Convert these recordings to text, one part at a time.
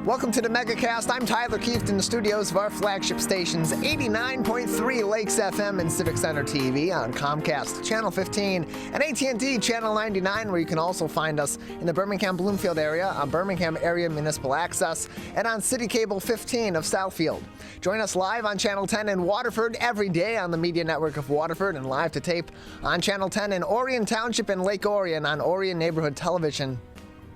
Welcome to the Megacast. I'm Tyler Keefe in the studios of our flagship stations, 89.3 Lakes FM and Civic Center TV on Comcast Channel 15 and AT&T Channel 99, where you can also find us in the Birmingham-Bloomfield area on Birmingham Area Municipal Access and on City Cable 15 of Southfield. Join us live on Channel 10 in Waterford every day on the Media Network of Waterford and live to tape on Channel 10 in Orion Township and Lake Orion on Orion Neighborhood Television,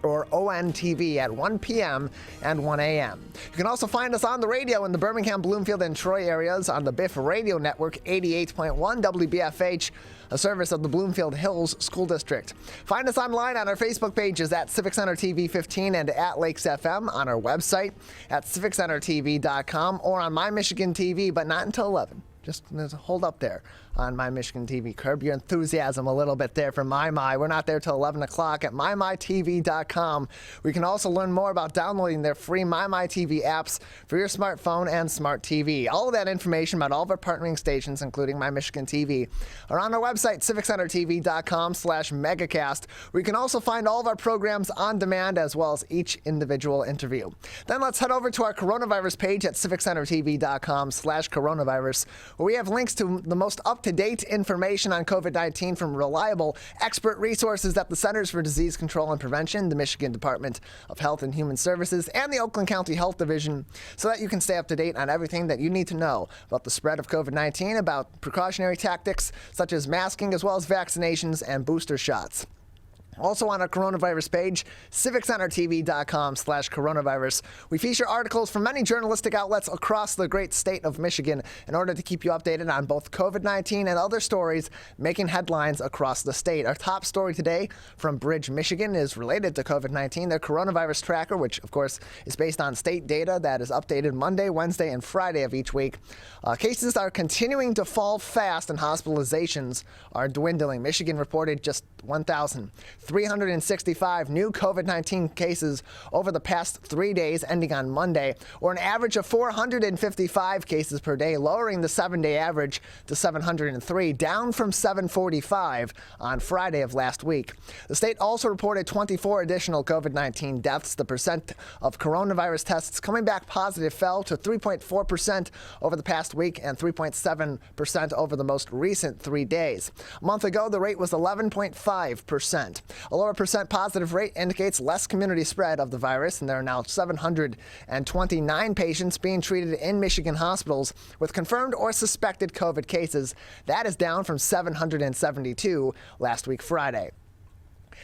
or ONTV, at 1 p.m. and 1 a.m. You can also find us on the radio in the Birmingham, Bloomfield, and Troy areas on the Biff Radio Network 88.1 WBFH, a service of the Bloomfield Hills School District. Find us online on our Facebook pages at Civic Center TV 15 and at Lakes FM, on our website at civiccentertv.com, or on My Michigan TV, but not until 11. Just hold up there on My Michigan TV. Curb your enthusiasm a little bit there for My. We're not there till 11 o'clock at mymytv.com. We can also learn more about downloading their free MyTV apps for your smartphone and smart TV. All of that information about all of our partnering stations, including My Michigan TV, are on our website, civiccentertv.com/megacast, where you can also find all of our programs on demand as well as each individual interview. Then let's head over to our coronavirus page at civiccentertv.com/coronavirus, where we have links to the most up-to-date information on COVID-19 from reliable expert resources at the Centers for Disease Control and Prevention, the Michigan Department of Health and Human Services, and the Oakland County Health Division, so that you can stay up to date on everything that you need to know about the spread of COVID-19, about precautionary tactics such as masking, as well as vaccinations and booster shots. Also on our coronavirus page, civiccentertv.com/coronavirus, we feature articles from many journalistic outlets across the great state of Michigan in order to keep you updated on both COVID-19 and other stories making headlines across the state. Our top story today from Bridge, Michigan is related to COVID-19, their coronavirus tracker, which of course is based on state data that is updated Monday, Wednesday, and Friday of each week. Cases are continuing to fall fast and hospitalizations are dwindling. Michigan reported just 1,365 new COVID-19 cases over the past 3 days ending on Monday, or an average of 455 cases per day, lowering the 7-day average to 703, down from 745 on Friday of last week. The state also reported 24 additional COVID-19 deaths. The percent of coronavirus tests coming back positive fell to 3.4% over the past week and 3.7% over the most recent 3 days. A month ago, the rate was 11.5%. A lower percent positive rate indicates less community spread of the virus, and there are now 729 patients being treated in Michigan hospitals with confirmed or suspected COVID cases. That is down from 772 last week Friday.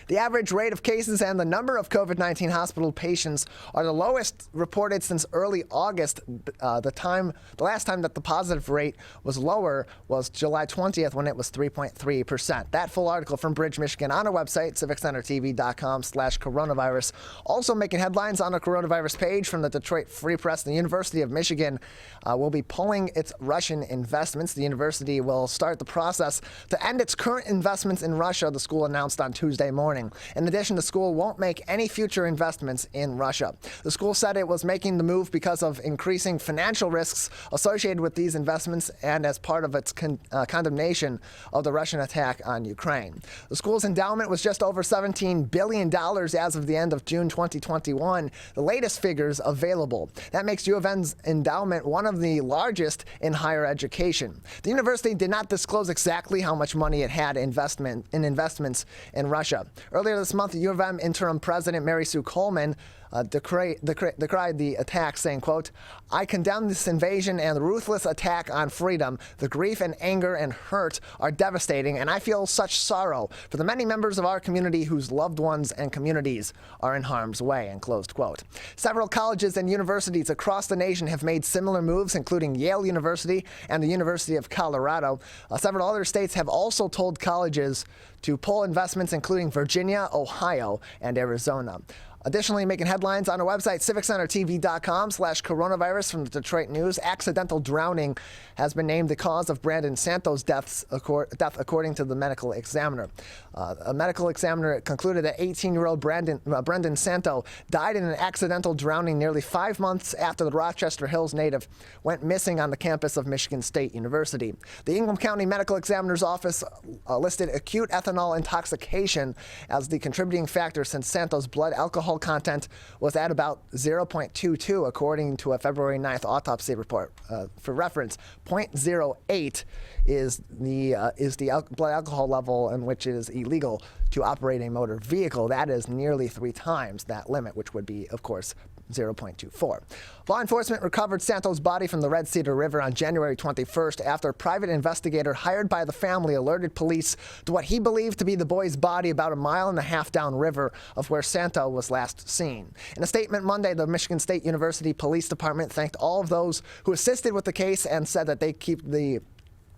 The average rate of cases and the number of COVID-19 hospital patients are the lowest reported since early August. The last time that the positive rate was lower was July 20th, when it was 3.3%. That full article from Bridge, Michigan on our website, civiccentertv.com/coronavirus. Also making headlines on the coronavirus page from the Detroit Free Press. The University of Michigan will be pulling its Russian investments. The university will start the process to end its current investments in Russia, the school announced on Tuesday morning. In addition, the school won't make any future investments in Russia. The school said it was making the move because of increasing financial risks associated with these investments and as part of its condemnation of the Russian attack on Ukraine. The school's endowment was just over $17 billion as of the end of June 2021, the latest figures available. That makes U of N's endowment one of the largest in higher education. The university did not disclose exactly how much money it had in investments in Russia. Earlier this month, the U of M interim president Mary Sue Coleman decried the attack, saying, quote, "I condemn this invasion and the ruthless attack on freedom. The grief and anger and hurt are devastating, and I feel such sorrow for the many members of our community whose loved ones and communities are in harm's way," and closed quote. Several colleges and universities across the nation have made similar moves, including Yale University and the University of Colorado. Several other states have also told colleges to pull investments, including Virginia, Ohio, and Arizona. Additionally, making headlines on our website, civiccentertv.com/coronavirus from the Detroit News. Accidental drowning has been named the cause of Brandon Santo's death, according to the medical examiner. A medical examiner concluded that 18-year-old Brendan Santo died in an accidental drowning nearly 5 months after the Rochester Hills native went missing on the campus of Michigan State University. The Ingham County Medical Examiner's Office listed acute ethanol intoxication as the contributing factor, since Santo's blood alcohol alcohol content was at about 0.22, according to a February 9th autopsy report. For reference, 0.08 is the blood alcohol level in which it is illegal to operate a motor vehicle. That is nearly 3 times that limit, which would be, of course, 0.24. Law enforcement recovered Santo's body from the Red Cedar River on January 21st after a private investigator hired by the family alerted police to what he believed to be the boy's body about a mile and a half downriver of where Santo was last seen. In a statement Monday, the Michigan State University Police Department thanked all of those who assisted with the case and said that they keep the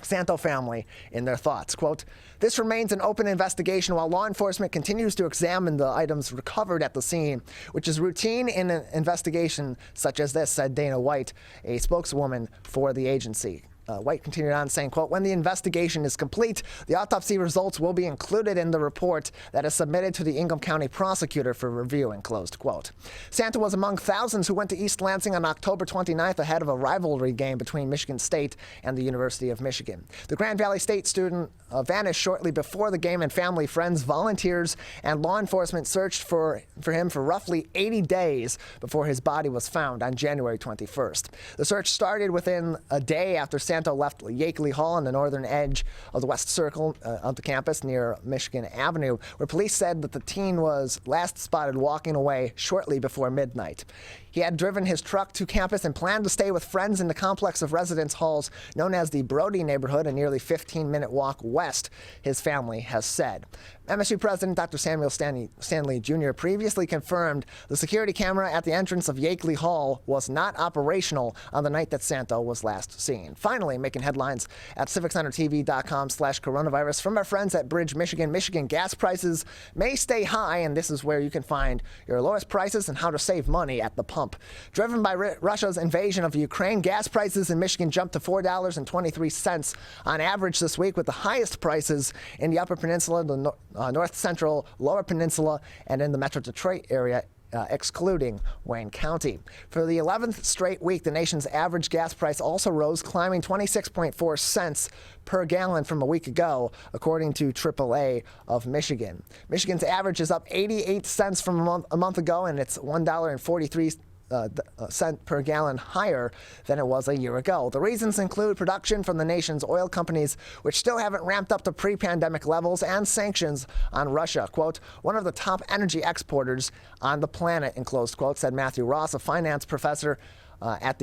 Santo family in their thoughts. Quote, "This remains an open investigation while law enforcement continues to examine the items recovered at the scene, which is routine in an investigation such as this," said Dana White, a spokeswoman for the agency. White continued on saying, quote, "When the investigation is complete, the autopsy results will be included in the report that is submitted to the Ingham County prosecutor for review," and closed quote. Santo was among thousands who went to East Lansing on October 29th ahead of a rivalry game between Michigan State and the University of Michigan. The Grand Valley State student vanished shortly before the game, and family, friends, volunteers, and law enforcement searched for him for roughly 80 days before his body was found on January 21st. The search started within a day after Santo left Yakeley Hall on the northern edge of the West Circle of the campus near Michigan Avenue, where police said that the teen was last spotted walking away shortly before midnight. He had driven his truck to campus and planned to stay with friends in the complex of residence halls known as the Brody neighborhood, a nearly 15-minute walk west, his family has said. MSU President Dr. Samuel Stanley Jr. previously confirmed the security camera at the entrance of Yakeley Hall was not operational on the night that Santo was last seen. Finally, making headlines at civiccentertv.com/coronavirus from our friends at Bridge, Michigan. Michigan gas prices may stay high, and this is where you can find your lowest prices and how to save money at the pump. Driven by Russia's invasion of Ukraine, gas prices in Michigan jumped to $4.23 on average this week, with the highest prices in the Upper Peninsula, the North Central, Lower Peninsula, and in the Metro Detroit area, excluding Wayne County. For the 11th straight week, the nation's average gas price also rose, climbing 26.4 cents per gallon from a week ago, according to AAA of Michigan. Michigan's average is up 88 cents from a month ago, and it's $1.43 cent per gallon higher than it was a year ago. The reasons include production from the nation's oil companies, which still haven't ramped up to pre-pandemic levels, and sanctions on Russia. Quote, "One of the top energy exporters on the planet," in closed quote, said Matthew Ross, a finance professor at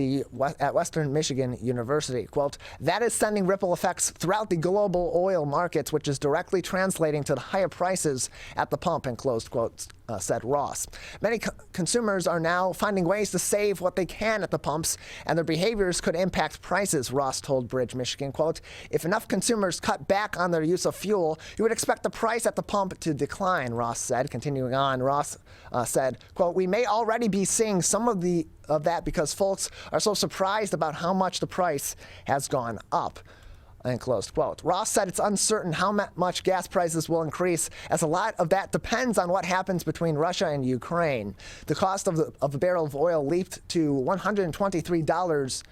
Western Michigan University. Quote, "That is sending ripple effects throughout the global oil markets, which is directly translating to the higher prices at the pump," in closed quotes, said Ross. Many consumers are now finding ways to save what they can at the pumps, and their behaviors could impact prices, Ross told Bridge, Michigan. Quote, "If enough consumers cut back on their use of fuel, you would expect the price at the pump to decline," Ross said. Continuing on, Ross said, quote, "We may already be seeing some of that because folks are so surprised about how much the price has gone up," end closed quote. Ross said it's uncertain how much gas prices will increase, as a lot of that depends on what happens between Russia and Ukraine. The cost of a barrel of oil leaped to $123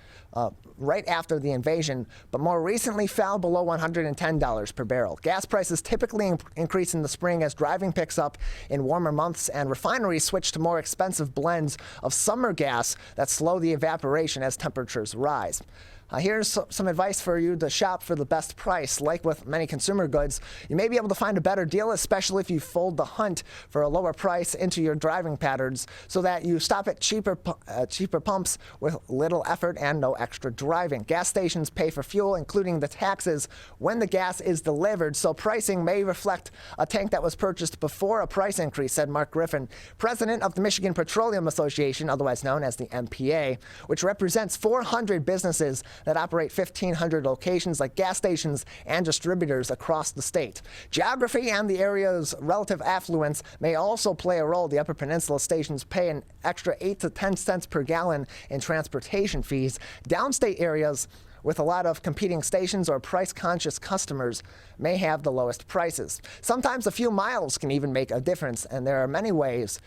right after the invasion, but more recently fell below $110 per barrel. Gas prices typically increase in the spring as driving picks up in warmer months, and refineries switch to more expensive blends of summer gas that slow the evaporation as temperatures rise. Here's some advice for you to shop for the best price. Like with many consumer goods, you may be able to find a better deal, especially if you fold the hunt for a lower price into your driving patterns so that you stop at cheaper pumps with little effort and no extra driving. Gas stations pay for fuel, including the taxes, when the gas is delivered, so pricing may reflect a tank that was purchased before a price increase, said Mark Griffin, president of the Michigan Petroleum Association, otherwise known as the MPA, which represents 400 businesses that operate 1,500 locations like gas stations and distributors across the state. Geography and the area's relative affluence may also play a role. The Upper Peninsula stations pay an extra 8 to 10 cents per gallon in transportation fees. Downstate areas with a lot of competing stations or price-conscious customers may have the lowest prices. Sometimes a few miles can even make a difference, and there are many ways,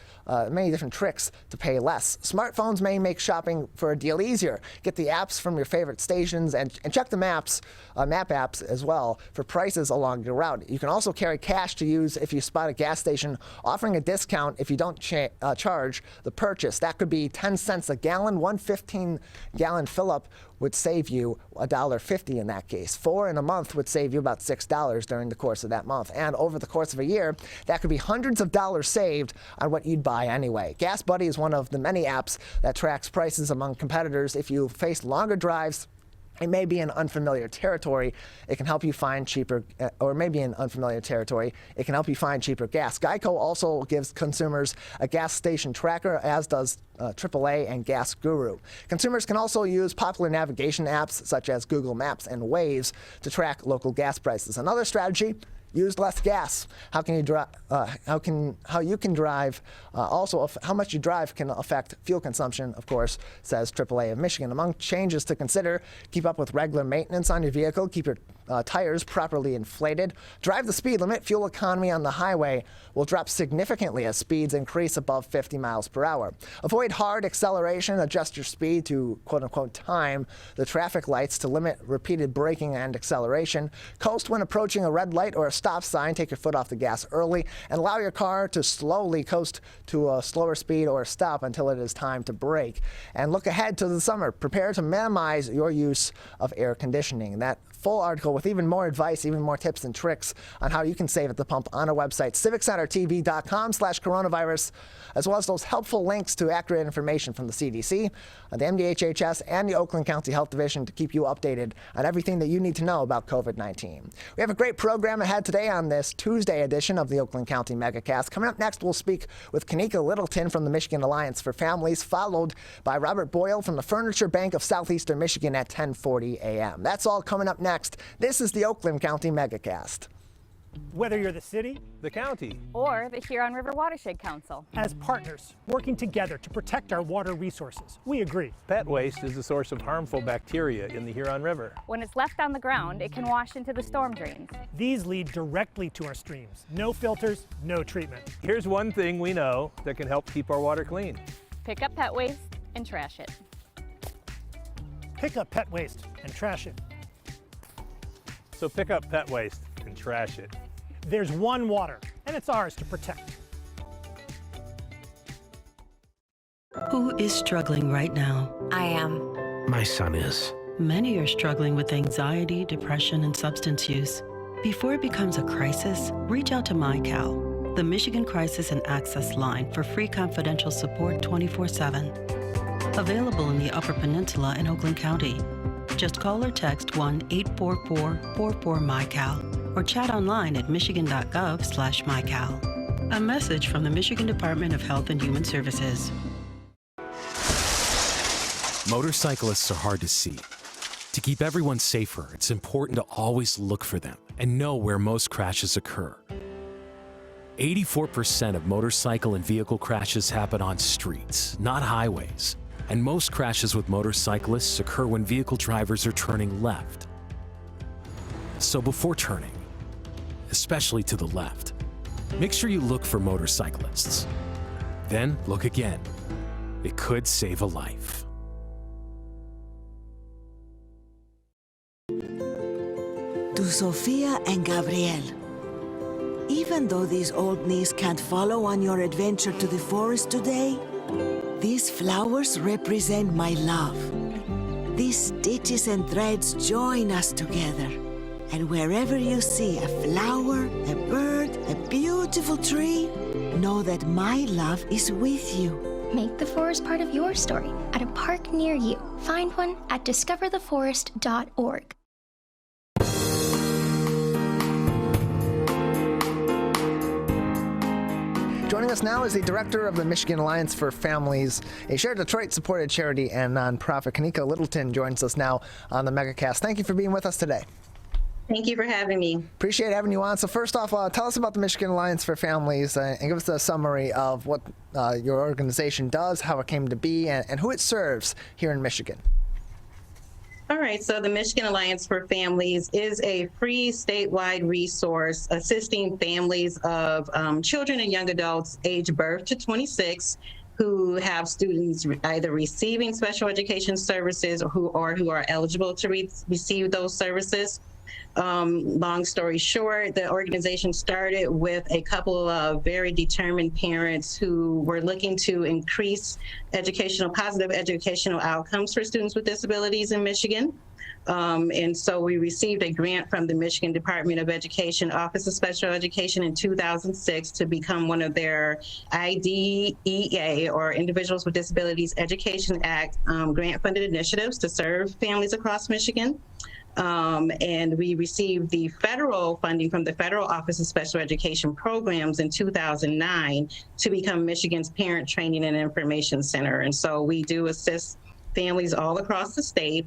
many different tricks to pay less. Smartphones may make shopping for a deal easier. Get the apps from your favorite stations and check the map apps as well for prices along your route. You can also carry cash to use if you spot a gas station offering a discount if you don't charge the purchase. That could be 10 cents a gallon. One 15-gallon fill-up would save you $1.50 in that case. 4 in a month would save you about $6 during the course of that month. And over the course of a year, that could be hundreds of dollars saved on what you'd buy anyway. Gas Buddy is one of the many apps that tracks prices among competitors. If you face longer drives, it may be in unfamiliar territory. It can help you find cheaper, or maybe in unfamiliar territory, it can help you find cheaper gas. Geico also gives consumers a gas station tracker, as does AAA and Gas Guru. Consumers can also use popular navigation apps such as Google Maps and Waze to track local gas prices. Another strategy: use less gas. How you can drive, also how much you drive can affect fuel consumption, of course, says AAA of Michigan. Among changes to consider: keep up with regular maintenance on your vehicle, keep your tires properly inflated, drive the speed limit. Fuel economy on the highway will drop significantly as speeds increase above 50 miles per hour. Avoid hard acceleration, adjust your speed to quote-unquote time the traffic lights to limit repeated braking and acceleration. Coast when approaching a red light or a stop sign. Take your foot off the gas early and allow your car to slowly coast to a slower speed or stop until it is time to brake. And look ahead to the summer. Prepare to minimize your use of air conditioning. That full article with even more advice, even more tips and tricks on how you can save at the pump on our website, civiccentertv.com/coronavirus, as well as those helpful links to accurate information from the CDC, the MDHHS, and the Oakland County Health Division to keep you updated on everything that you need to know about COVID-19. We have a great program ahead today on this Tuesday edition of the Oakland County Megacast. Coming up next, we'll speak with Kanika Littleton from the Michigan Alliance for Families, followed by Robert Boyle from the Furniture Bank of Southeastern Michigan at 10:40 a.m. That's all coming up next. This is the Oakland County Megacast. Whether you're the city, the county, or the Huron River Watershed Council, as partners working together to protect our water resources, we agree. Pet waste is the source of harmful bacteria in the Huron River. When it's left on the ground, it can wash into the storm drains. These lead directly to our streams. No filters, no treatment. Here's one thing we know that can help keep our water clean. Pick up pet waste and trash it. Pick up pet waste and trash it. So pick up pet waste and trash it. There's one water, and it's ours to protect. Who is struggling right now? I am. My son is. Many are struggling with anxiety, depression, and substance use. Before it becomes a crisis, reach out to MyCal, the Michigan Crisis and Access Line, for free confidential support 24/7. Available in the Upper Peninsula and Oakland County. Just call or text 1-844-44-MyCal or chat online at michigan.gov/MyCal. A message from the Michigan Department of Health and Human Services. Motorcyclists are hard to see. To keep everyone safer, it's important to always look for them and know where most crashes occur. 84% of motorcycle and vehicle crashes happen on streets, not highways. And most crashes with motorcyclists occur when vehicle drivers are turning left. So before turning, especially to the left, make sure you look for motorcyclists. Then look again. It could save a life. To Sophia and Gabriel. Even though these old knees can't follow on your adventure to the forest today, these flowers represent my love. These stitches and threads join us together. And wherever you see a flower, a bird, a beautiful tree, know that my love is with you. Make the forest part of your story at a park near you. Find one at discovertheforest.org. Joining us now is the director of the Michigan Alliance for Families, a Share Detroit-supported charity and nonprofit. Kanika Littleton joins us now on the Megacast. Thank you for being with us today. Thank you for having me. Appreciate having you on. So first off, tell us about the Michigan Alliance for Families and give us a summary of what your organization does, how it came to be, and who it serves here in Michigan. All right, so the Michigan Alliance for Families is a free statewide resource assisting families of children and young adults aged birth to 26 who have students either receiving special education services or who are eligible to receive those services. Long story short, the organization started with a couple of very determined parents who were looking to increase positive educational outcomes for students with disabilities in Michigan. And so we received a grant from the Michigan Department of Education Office of Special Education in 2006 to become one of their IDEA, or Individuals with Disabilities Education Act, grant-funded initiatives to serve families across Michigan. And we received the federal funding from the Federal Office of Special Education Programs in 2009 to become Michigan's Parent Training and Information Center. And so we do assist families all across the state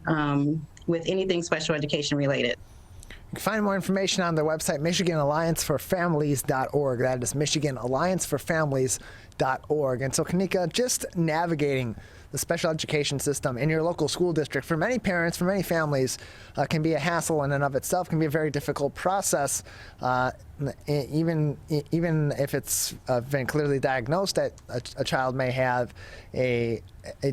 with anything special education related. You can find more information on their website, MichiganAllianceForFamilies.org. That is MichiganAllianceForFamilies.org. And so, Kanika, just navigating the special education system in your local school district for many parents, for many families, can be a hassle in and of itself, can be a very difficult process, even if it's been clearly diagnosed that a child may have a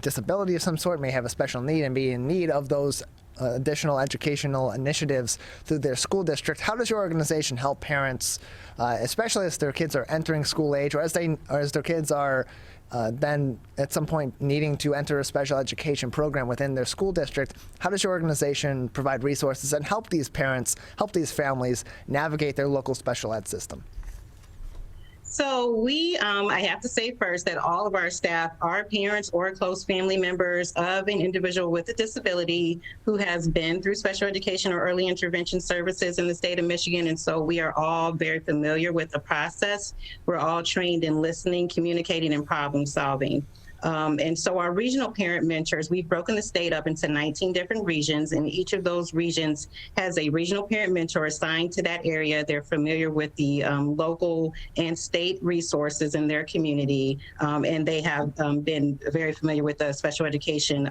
disability of some sort, may have a special need and be in need of those additional educational initiatives through their school district. How does your organization help parents, especially as their kids are entering school age, or as their kids are then at some point needing to enter a special education program within their school district? How does your organization provide resources and help these parents, help these families navigate their local special ed system? So we, I have to say first that all of our staff are parents or close family members of an individual with a disability who has been through special education or early intervention services in the state of Michigan. And so we are all very familiar with the process. We're all trained in listening, communicating, and problem solving. And so our regional parent mentors, we've broken the state up into 19 different regions, and each of those regions has a regional parent mentor assigned to that area. They're familiar with the local and state resources in their community, and they have been very familiar with the special education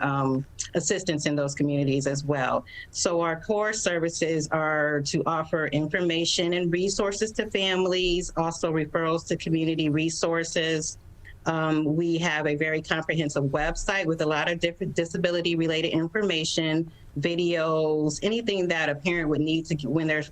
assistance in those communities as well. So our core services are to offer information and resources to families, also referrals to community resources. We have a very comprehensive website with a lot of different disability-related information, videos, anything that a parent would need to,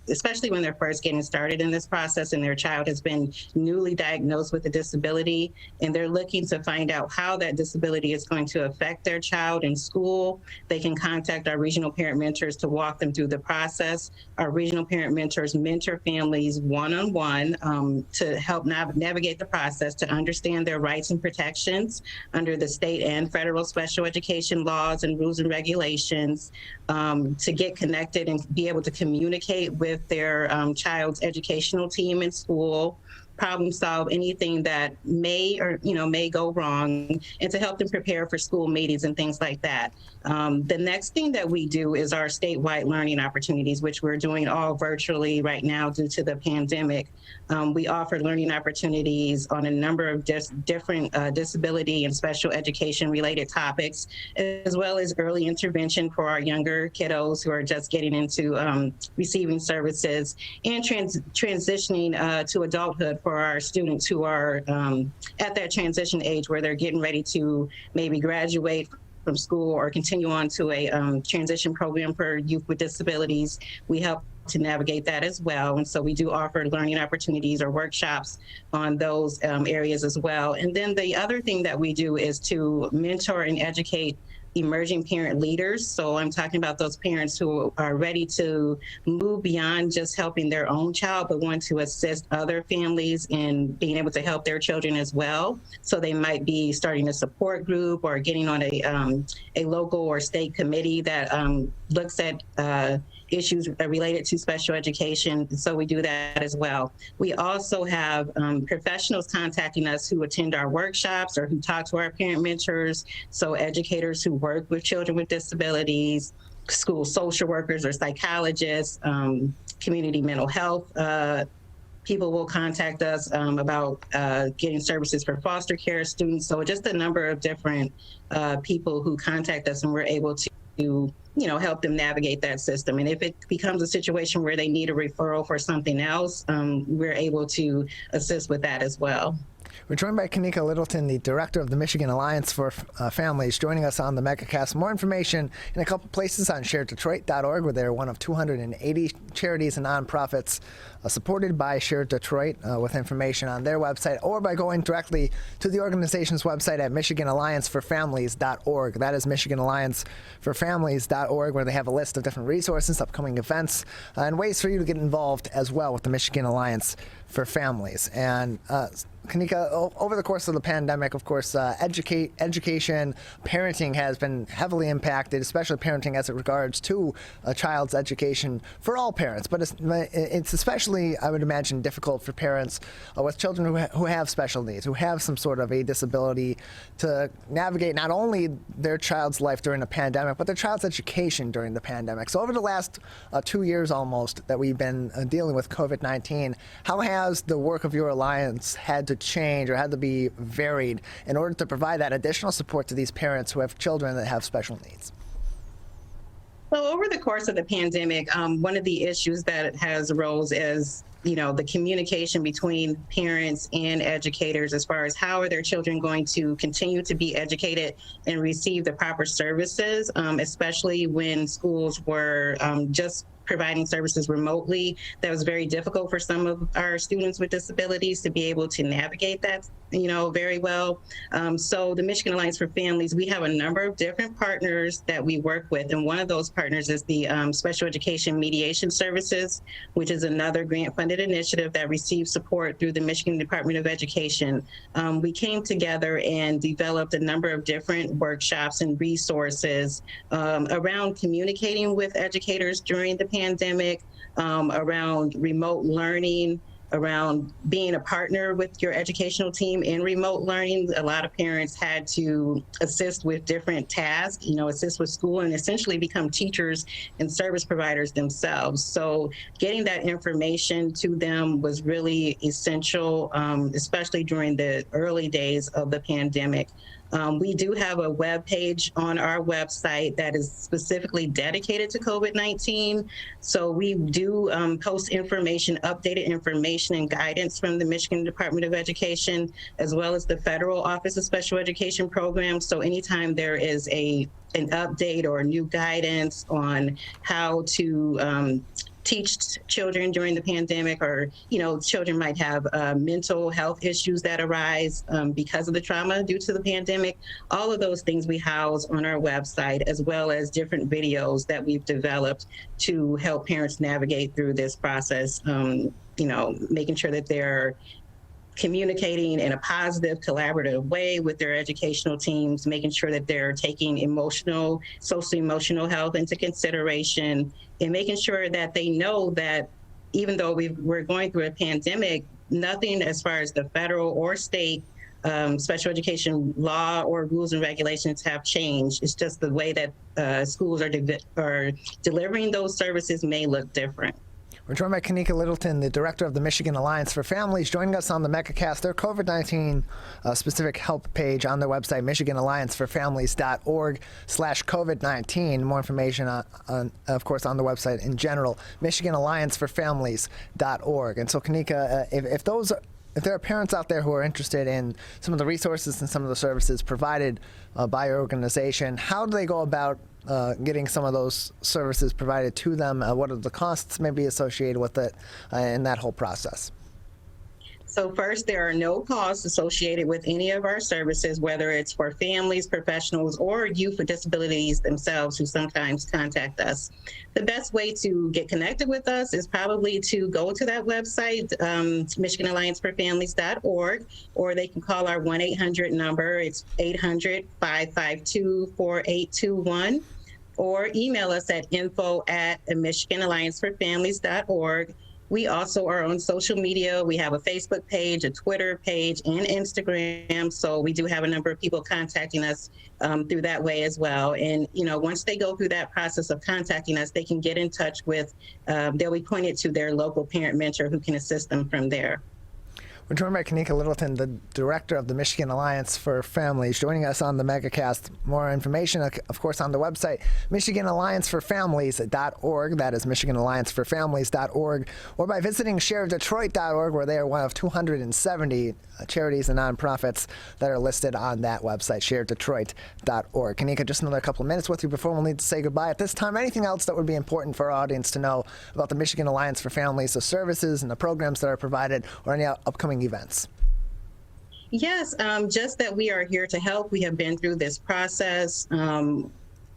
especially when they're first getting started in this process and their child has been newly diagnosed with a disability, and they're looking to find out how that disability is going to affect their child in school. They can contact our regional parent mentors to walk them through the process. Our regional parent mentors mentor families one-on-one to help navigate the process, to understand their rights and protections under the state and federal special education laws and rules and regulations, to get connected and be able to communicate with their child's educational team in school, problem solve anything that may go wrong, and to help them prepare for school meetings and things like that. The next thing that we do is our statewide learning opportunities, which we're doing all virtually right now due to the pandemic. We offer learning opportunities on a number of different disability and special education related topics, as well as early intervention for our younger kiddos who are just getting into receiving services, and transitioning to adulthood for our students who are at that transition age where they're getting ready to maybe graduate from school or continue on to a transition program for youth with disabilities. We help to navigate that as well. And so we do offer learning opportunities or workshops on those areas as well. And then the other thing that we do is to mentor and educate emerging parent leaders. So I'm talking about those parents who are ready to move beyond just helping their own child, but want to assist other families in being able to help their children as well. So they might be starting a support group or getting on a local or state committee that looks at issues related to special education. So we do that as well. We also have professionals contacting us who attend our workshops or who talk to our parent mentors. So educators who work with children with disabilities, school social workers or psychologists, community mental health people will contact us about getting services for foster care students. So just a number of different people who contact us, and we're able to help them navigate that system. And if it becomes a situation where they need a referral for something else, we're able to assist with that as well. We're joined by Kanika Littleton, the director of the Michigan Alliance for Families, joining us on the Megacast. More information in a couple places on sharedetroit.org, where they're one of 280 charities and nonprofits supported by Share Detroit, with information on their website, or by going directly to the organization's website at MichiganAllianceForFamilies.org. That is MichiganAllianceForFamilies.org, where they have a list of different resources, upcoming events, and ways for you to get involved as well with the Michigan Alliance for Families. And Kanika, over the course of the pandemic, of course, education, parenting has been heavily impacted, especially parenting as it regards to a child's education for all parents. But it's especially, I would imagine, difficult for parents with children who have special needs, who have some sort of a disability, to navigate not only their child's life during the pandemic, but their child's education during the pandemic. So over the last 2 years almost that we've been dealing with COVID-19, how has the work of your alliance had to change or had to be varied in order to provide that additional support to these parents who have children that have special needs? Well, over the course of the pandemic, one of the issues that has arose is, the communication between parents and educators as far as how are their children going to continue to be educated and receive the proper services, especially when schools were just providing services remotely. That was very difficult for some of our students with disabilities to be able to navigate that, very well. So the Michigan Alliance for Families, we have a number of different partners that we work with. And one of those partners is the Special Education Mediation Services, which is another grant-funded initiative that receives support through the Michigan Department of Education. We came together and developed a number of different workshops and resources around communicating with educators during the pandemic, around remote learning, around being a partner with your educational team in remote learning. A lot of parents had to assist with different tasks, assist with school, and essentially become teachers and service providers themselves. So getting that information to them was really essential, especially during the early days of the pandemic. We do have a web page on our website that is specifically dedicated to COVID-19. So we do post information, updated information and guidance from the Michigan Department of Education, as well as the Federal Office of Special Education Programs. So anytime there is an update or new guidance on how to teach children during the pandemic, or children might have mental health issues that arise because of the trauma due to the pandemic. All of those things we house on our website, as well as different videos that we've developed to help parents navigate through this process, making sure that they're communicating in a positive, collaborative way with their educational teams, making sure that they're taking social-emotional health into consideration, and making sure that they know that even though we're going through a pandemic, nothing as far as the federal or state special education law or rules and regulations have changed. It's just the way that schools are delivering those services may look different. We're joined by Kanika Littleton, the director of the Michigan Alliance for Families, joining us on the Megacast. Their COVID-19 specific help page on their website, MichiganAllianceForFamilies.org/COVID-19. More information, of course, on the website in general, MichiganAllianceForFamilies.org. And so, Kanika, if there are parents out there who are interested in some of the resources and some of the services provided by your organization, how do they go about getting some of those services provided to them? What are the costs maybe associated with it in that whole process? So first, there are no costs associated with any of our services, whether it's for families, professionals, or youth with disabilities themselves who sometimes contact us. The best way to get connected with us is probably to go to that website, MichiganAllianceForFamilies.org, or they can call our 1-800 number. It's 800-552-4821, or email us at info@MichiganAllianceForFamilies.org. We also are on social media. We have a Facebook page, a Twitter page, and Instagram. So we do have a number of people contacting us through that way as well. And, once they go through that process of contacting us, they can get in touch with, they'll be pointed to their local parent mentor who can assist them from there. We're joined by Kanika Littleton, the director of the Michigan Alliance for Families, joining us on the Megacast. More information, of course, on the website, MichiganAllianceForFamilies.org. That is MichiganAllianceForFamilies.org. Or by visiting ShareDetroit.org, where they are one of 270 charities and nonprofits that are listed on that website, ShareDetroit.org. Kanika, just another couple of minutes with you before we'll need to say goodbye. At this time, anything else that would be important for our audience to know about the Michigan Alliance for Families, the services and the programs that are provided, or any upcoming events? Yes, just that we are here to help. We have been through this process.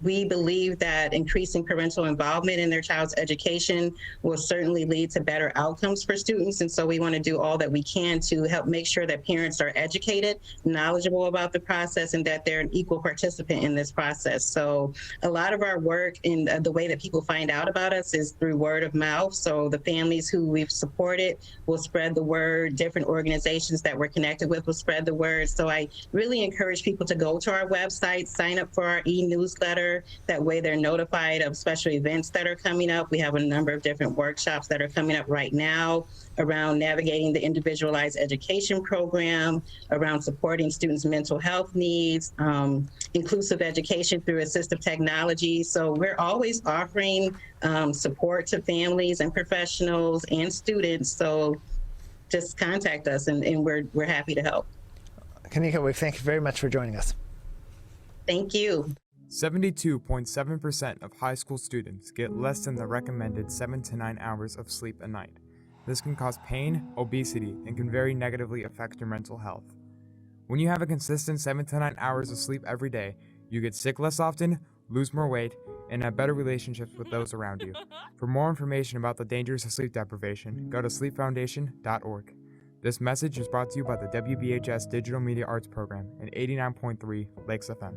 We believe that increasing parental involvement in their child's education will certainly lead to better outcomes for students. And so we want to do all that we can to help make sure that parents are educated, knowledgeable about the process, and that they're an equal participant in this process. So a lot of our work in the way that people find out about us is through word of mouth. So the families who we've supported will spread the word. Different organizations that we're connected with will spread the word. So I really encourage people to go to our website, sign up for our e-newsletter. That way they're notified of special events that are coming up. We have a number of different workshops that are coming up right now around navigating the individualized education program, around supporting students' mental health needs, inclusive education through assistive technology. So we're always offering support to families and professionals and students. So just contact us and we're happy to help. Kanika, we thank you very much for joining us. Thank you. 72.7% of high school students get less than the recommended 7 to 9 hours of sleep a night. This can cause pain, obesity, and can very negatively affect your mental health. When you have a consistent 7 to 9 hours of sleep every day, you get sick less often, lose more weight, and have better relationships with those around you. For more information about the dangers of sleep deprivation, go to sleepfoundation.org. This message is brought to you by the WBHS Digital Media Arts Program and 89.3 Lakes FM.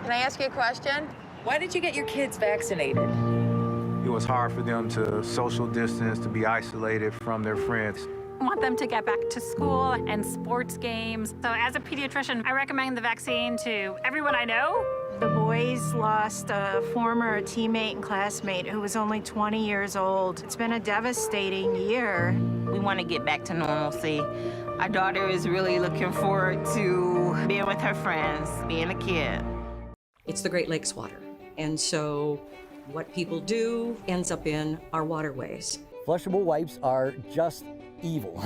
Can I ask you a question? Why did you get your kids vaccinated? It was hard for them to social distance, to be isolated from their friends. I want them to get back to school and sports games. So as a pediatrician, I recommend the vaccine to everyone I know. The boys lost a former teammate and classmate who was only 20 years old. It's been a devastating year. We want to get back to normalcy. Our daughter is really looking forward to being with her friends, being a kid. It's the Great Lakes water. And so what people do ends up in our waterways. Flushable wipes are just evil.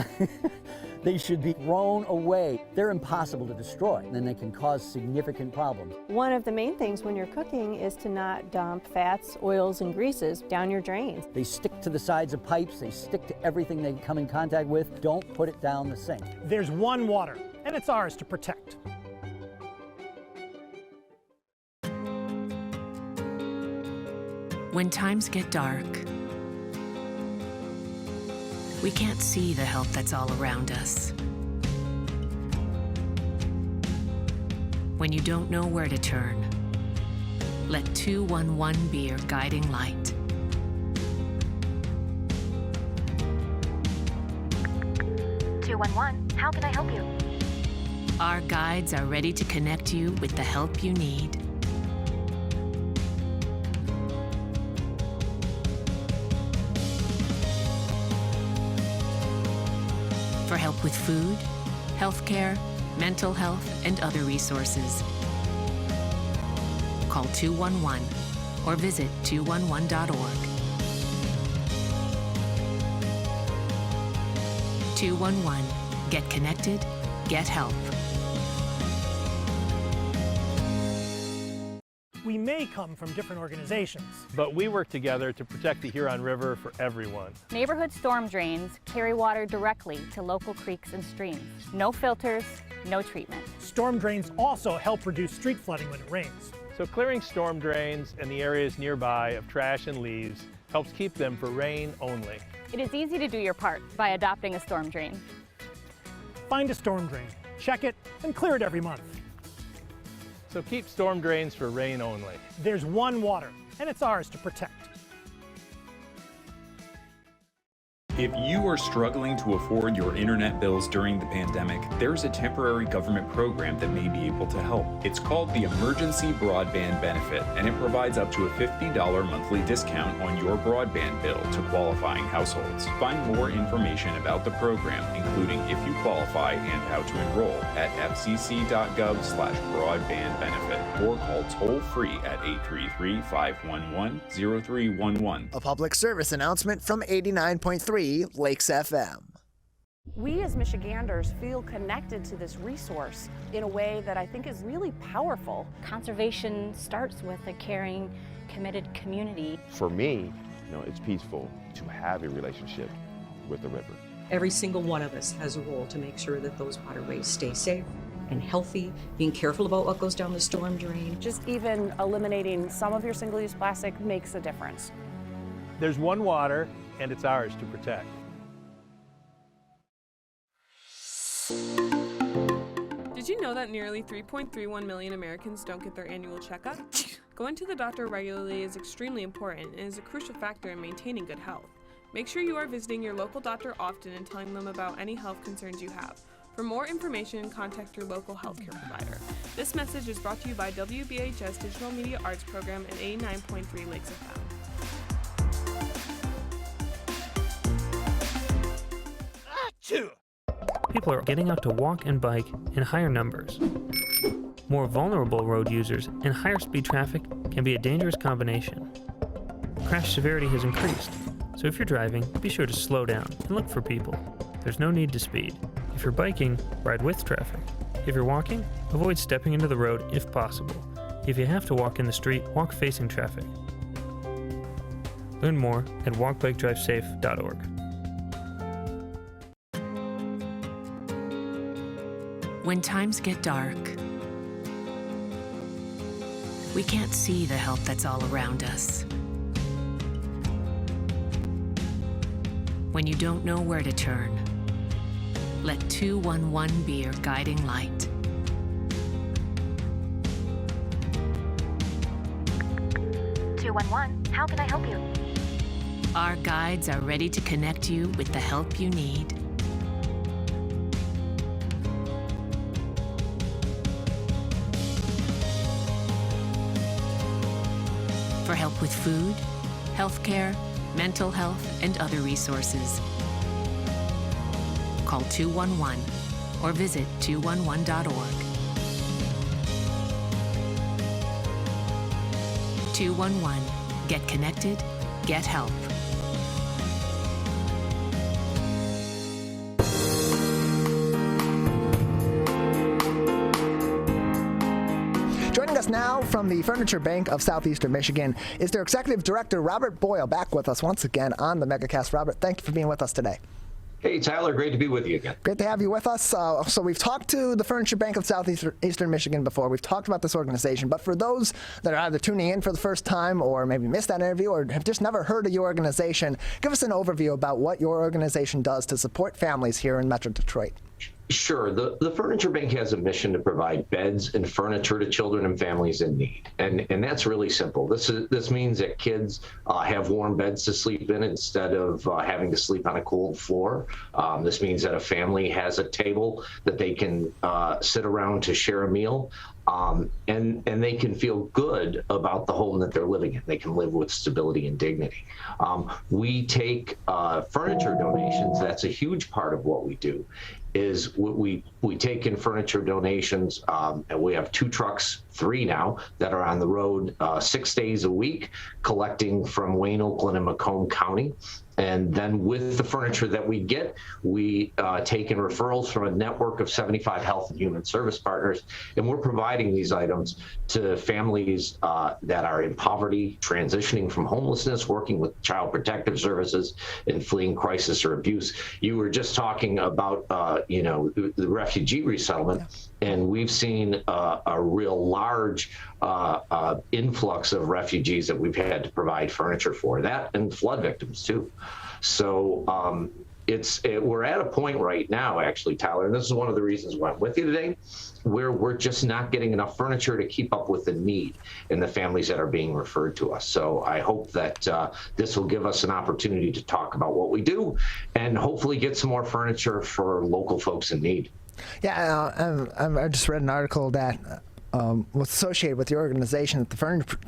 They should be thrown away. They're impossible to destroy, and they can cause significant problems. One of the main things when you're cooking is to not dump fats, oils, and greases down your drains. They stick to the sides of pipes, they stick to everything they come in contact with. Don't put it down the sink. There's one water, and it's ours to protect. When times get dark, we can't see the help that's all around us. When you don't know where to turn, let 211 be your guiding light. How can I help you? Our guides are ready to connect you with the help you need. For help with food, healthcare, mental health, and other resources. Call 211 or visit 211.org. 211. Get connected, get help. We may come from different organizations, but we work together to protect the Huron River for everyone. Neighborhood storm drains carry water directly to local creeks and streams. No filters, no treatment. Storm drains also help reduce street flooding when it rains. So clearing storm drains and the areas nearby of trash and leaves helps keep them for rain only. It is easy to do your part by adopting a storm drain. Find a storm drain, check it, and clear it every month. So keep storm drains for rain only. There's one water, and it's ours to protect. If you are struggling to afford your internet bills during the pandemic, there's a temporary government program that may be able to help. It's called the Emergency Broadband Benefit, and it provides up to a $50 monthly discount on your broadband bill to qualifying households. Find more information about the program, including if you qualify and how to enroll, at fcc.gov/broadbandbenefit or call toll-free at 833-511-0311. A public service announcement from 89.3 Lakes FM. We as Michiganders feel connected to this resource in a way that I think is really powerful. Conservation starts with a caring, committed community. For me, it's peaceful to have a relationship with the river. Every single one of us has a role to make sure that those waterways stay safe and healthy, being careful about what goes down the storm drain. Just even eliminating some of your single-use plastic makes a difference. There's one water, and it's ours to protect. Did you know that nearly 3.31 million Americans don't get their annual checkup? Going to the doctor regularly is extremely important and is a crucial factor in maintaining good health. Make sure you are visiting your local doctor often and telling them about any health concerns you have. For more information, contact your local healthcare provider. This message is brought to you by WBHS Digital Media Arts Program and 89.3 Lakes FM. People are getting out to walk and bike in higher numbers. More vulnerable road users and higher speed traffic can be a dangerous combination. Crash severity has increased, so if you're driving, be sure to slow down and look for people. There's no need to speed. If you're biking, ride with traffic. If you're walking, avoid stepping into the road if possible. If you have to walk in the street, walk facing traffic. Learn more at walkbikedrivesafe.org. When times get dark, we can't see the help that's all around us. When you don't know where to turn, let 211 be your guiding light. How can I help you? Our guides are ready to connect you with the help you need. For help with food, healthcare, mental health, and other resources. Call 211 or visit 211.org. 211. Get connected, get help. Joining us now from the Furniture Bank of Southeastern Michigan is their Executive Director, Robert Boyle, back with us once again on the Megacast. Robert, thank you for being with us today. Hey, Tyler, great to be with you again. Great to have you with us. So we've talked to the Furniture Bank of Southeastern Michigan before. We've talked about this organization, but for those that are either tuning in for the first time or maybe missed that interview or have just never heard of your organization, give us an overview about what your organization does to support families here in Metro Detroit. Sure. The Furniture Bank has a mission to provide beds and furniture to children and families in need. And that's really simple. This means that kids have warm beds to sleep in instead of having to sleep on a cold floor. This means that a family has a table that they can sit around to share a meal. And they can feel good about the home that they're living in. They can live with stability and dignity. We take furniture donations. That's a huge part of what we do. Is we take in furniture donations, and we have 2 trucks, 3 now, that are on the road 6 days a week, collecting from Wayne, Oakland, and Macomb County. And then with the furniture that we get, we take in referrals from a network of 75 health and human service partners, and we're providing these items to families that are in poverty, transitioning from homelessness, working with child protective services, and fleeing crisis or abuse. You were just talking about, the refugee resettlement, and we've seen a real large influx of refugees that we've had to provide furniture for, that and flood victims too. So we're at a point right now, actually, Tyler, and this is one of the reasons why I'm with you today, where we're just not getting enough furniture to keep up with the need in the families that are being referred to us. So I hope that this will give us an opportunity to talk about what we do and hopefully get some more furniture for local folks in need. Yeah, I just read an article that was associated with the organization that the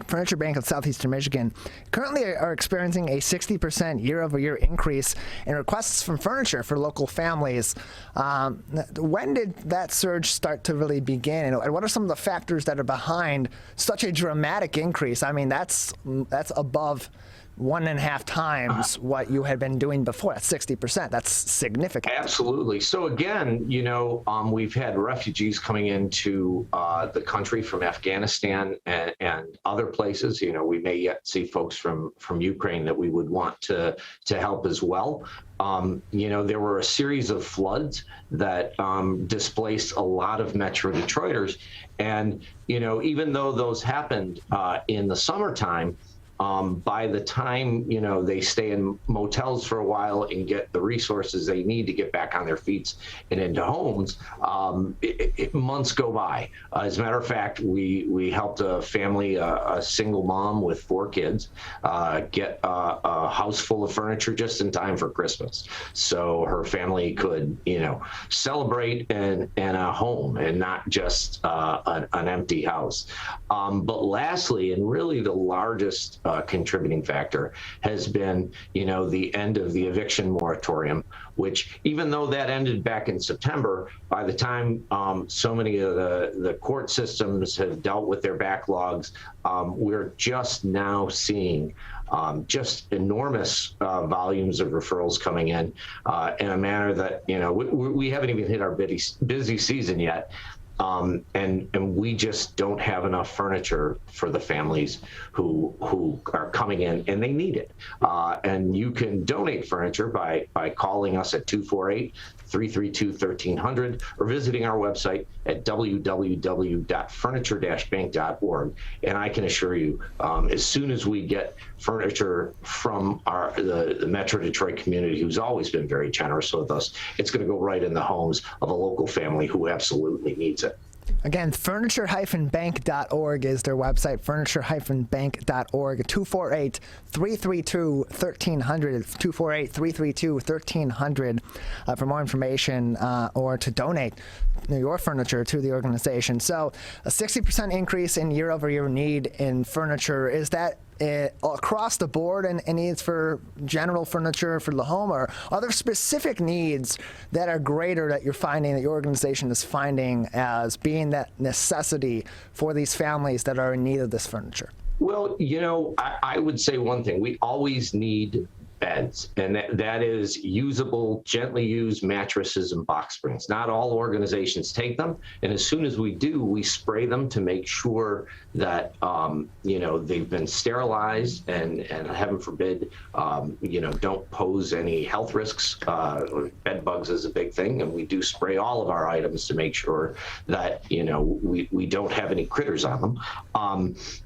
Furniture Bank of Southeastern Michigan currently are experiencing a 60% year-over-year increase in requests from furniture for local families. When did that surge start to really begin, and what are some of the factors that are behind such a dramatic increase? I mean, that's above 1.5 times what you had been doing before. That's 60%. That's significant. Absolutely. So again, we've had refugees coming into the country from Afghanistan and other places. We may yet see folks from Ukraine that we would want to help as well. There were a series of floods that displaced a lot of Metro Detroiters. And, even though those happened in the summertime, by the time, they stay in motels for a while and get the resources they need to get back on their feet and into homes, months go by. As a matter of fact, we helped a family, a single mom with 4 kids, get a house full of furniture just in time for Christmas. So her family could, celebrate in a home and not just an empty house. But lastly, and really the largest contributing factor has been, the end of the eviction moratorium, which even though that ended back in September, by the time so many of the court systems have dealt with their backlogs, we're just now seeing just enormous volumes of referrals coming in a manner that, we haven't even hit our busy season yet. And we just don't have enough furniture for the families who are coming in, and they need it. And you can donate furniture by calling us at 248-332-1300 or visiting our website at www.furniture-bank.org. And I can assure you, as soon as we get furniture from the Metro Detroit community, who's always been very generous with us, it's going to go right in the homes of a local family who absolutely needs it. Again, furniture-bank.org is their website, furniture-bank.org, 248-332-1300, 248-332-1300 for more information or to donate your furniture to the organization. So a 60% increase in year-over-year need in furniture. Is that across the board and needs for general furniture for the home, or are there specific needs that are greater that you're finding, that your organization is finding as being that necessity for these families that are in need of this furniture? Well, I would say one thing. We always need beds, and that is usable, gently used mattresses and box springs. Not all organizations take them, and as soon as we do, we spray them to make sure that they've been sterilized and heaven forbid, don't pose any health risks. Bed bugs is a big thing, and we do spray all of our items to make sure that we don't have any critters on them.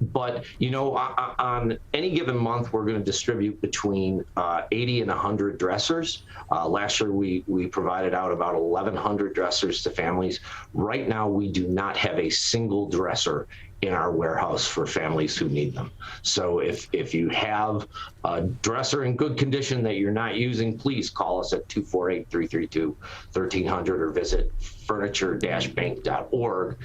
But on any given month, we're going to distribute between 80 and 100 dressers. Last year, we provided out about 1,100 dressers to families. Right now, we do not have a single dresser in our warehouse for families who need them. So if you have a dresser in good condition that you're not using, please call us at 248-332-1300 or visit furniture-bank.org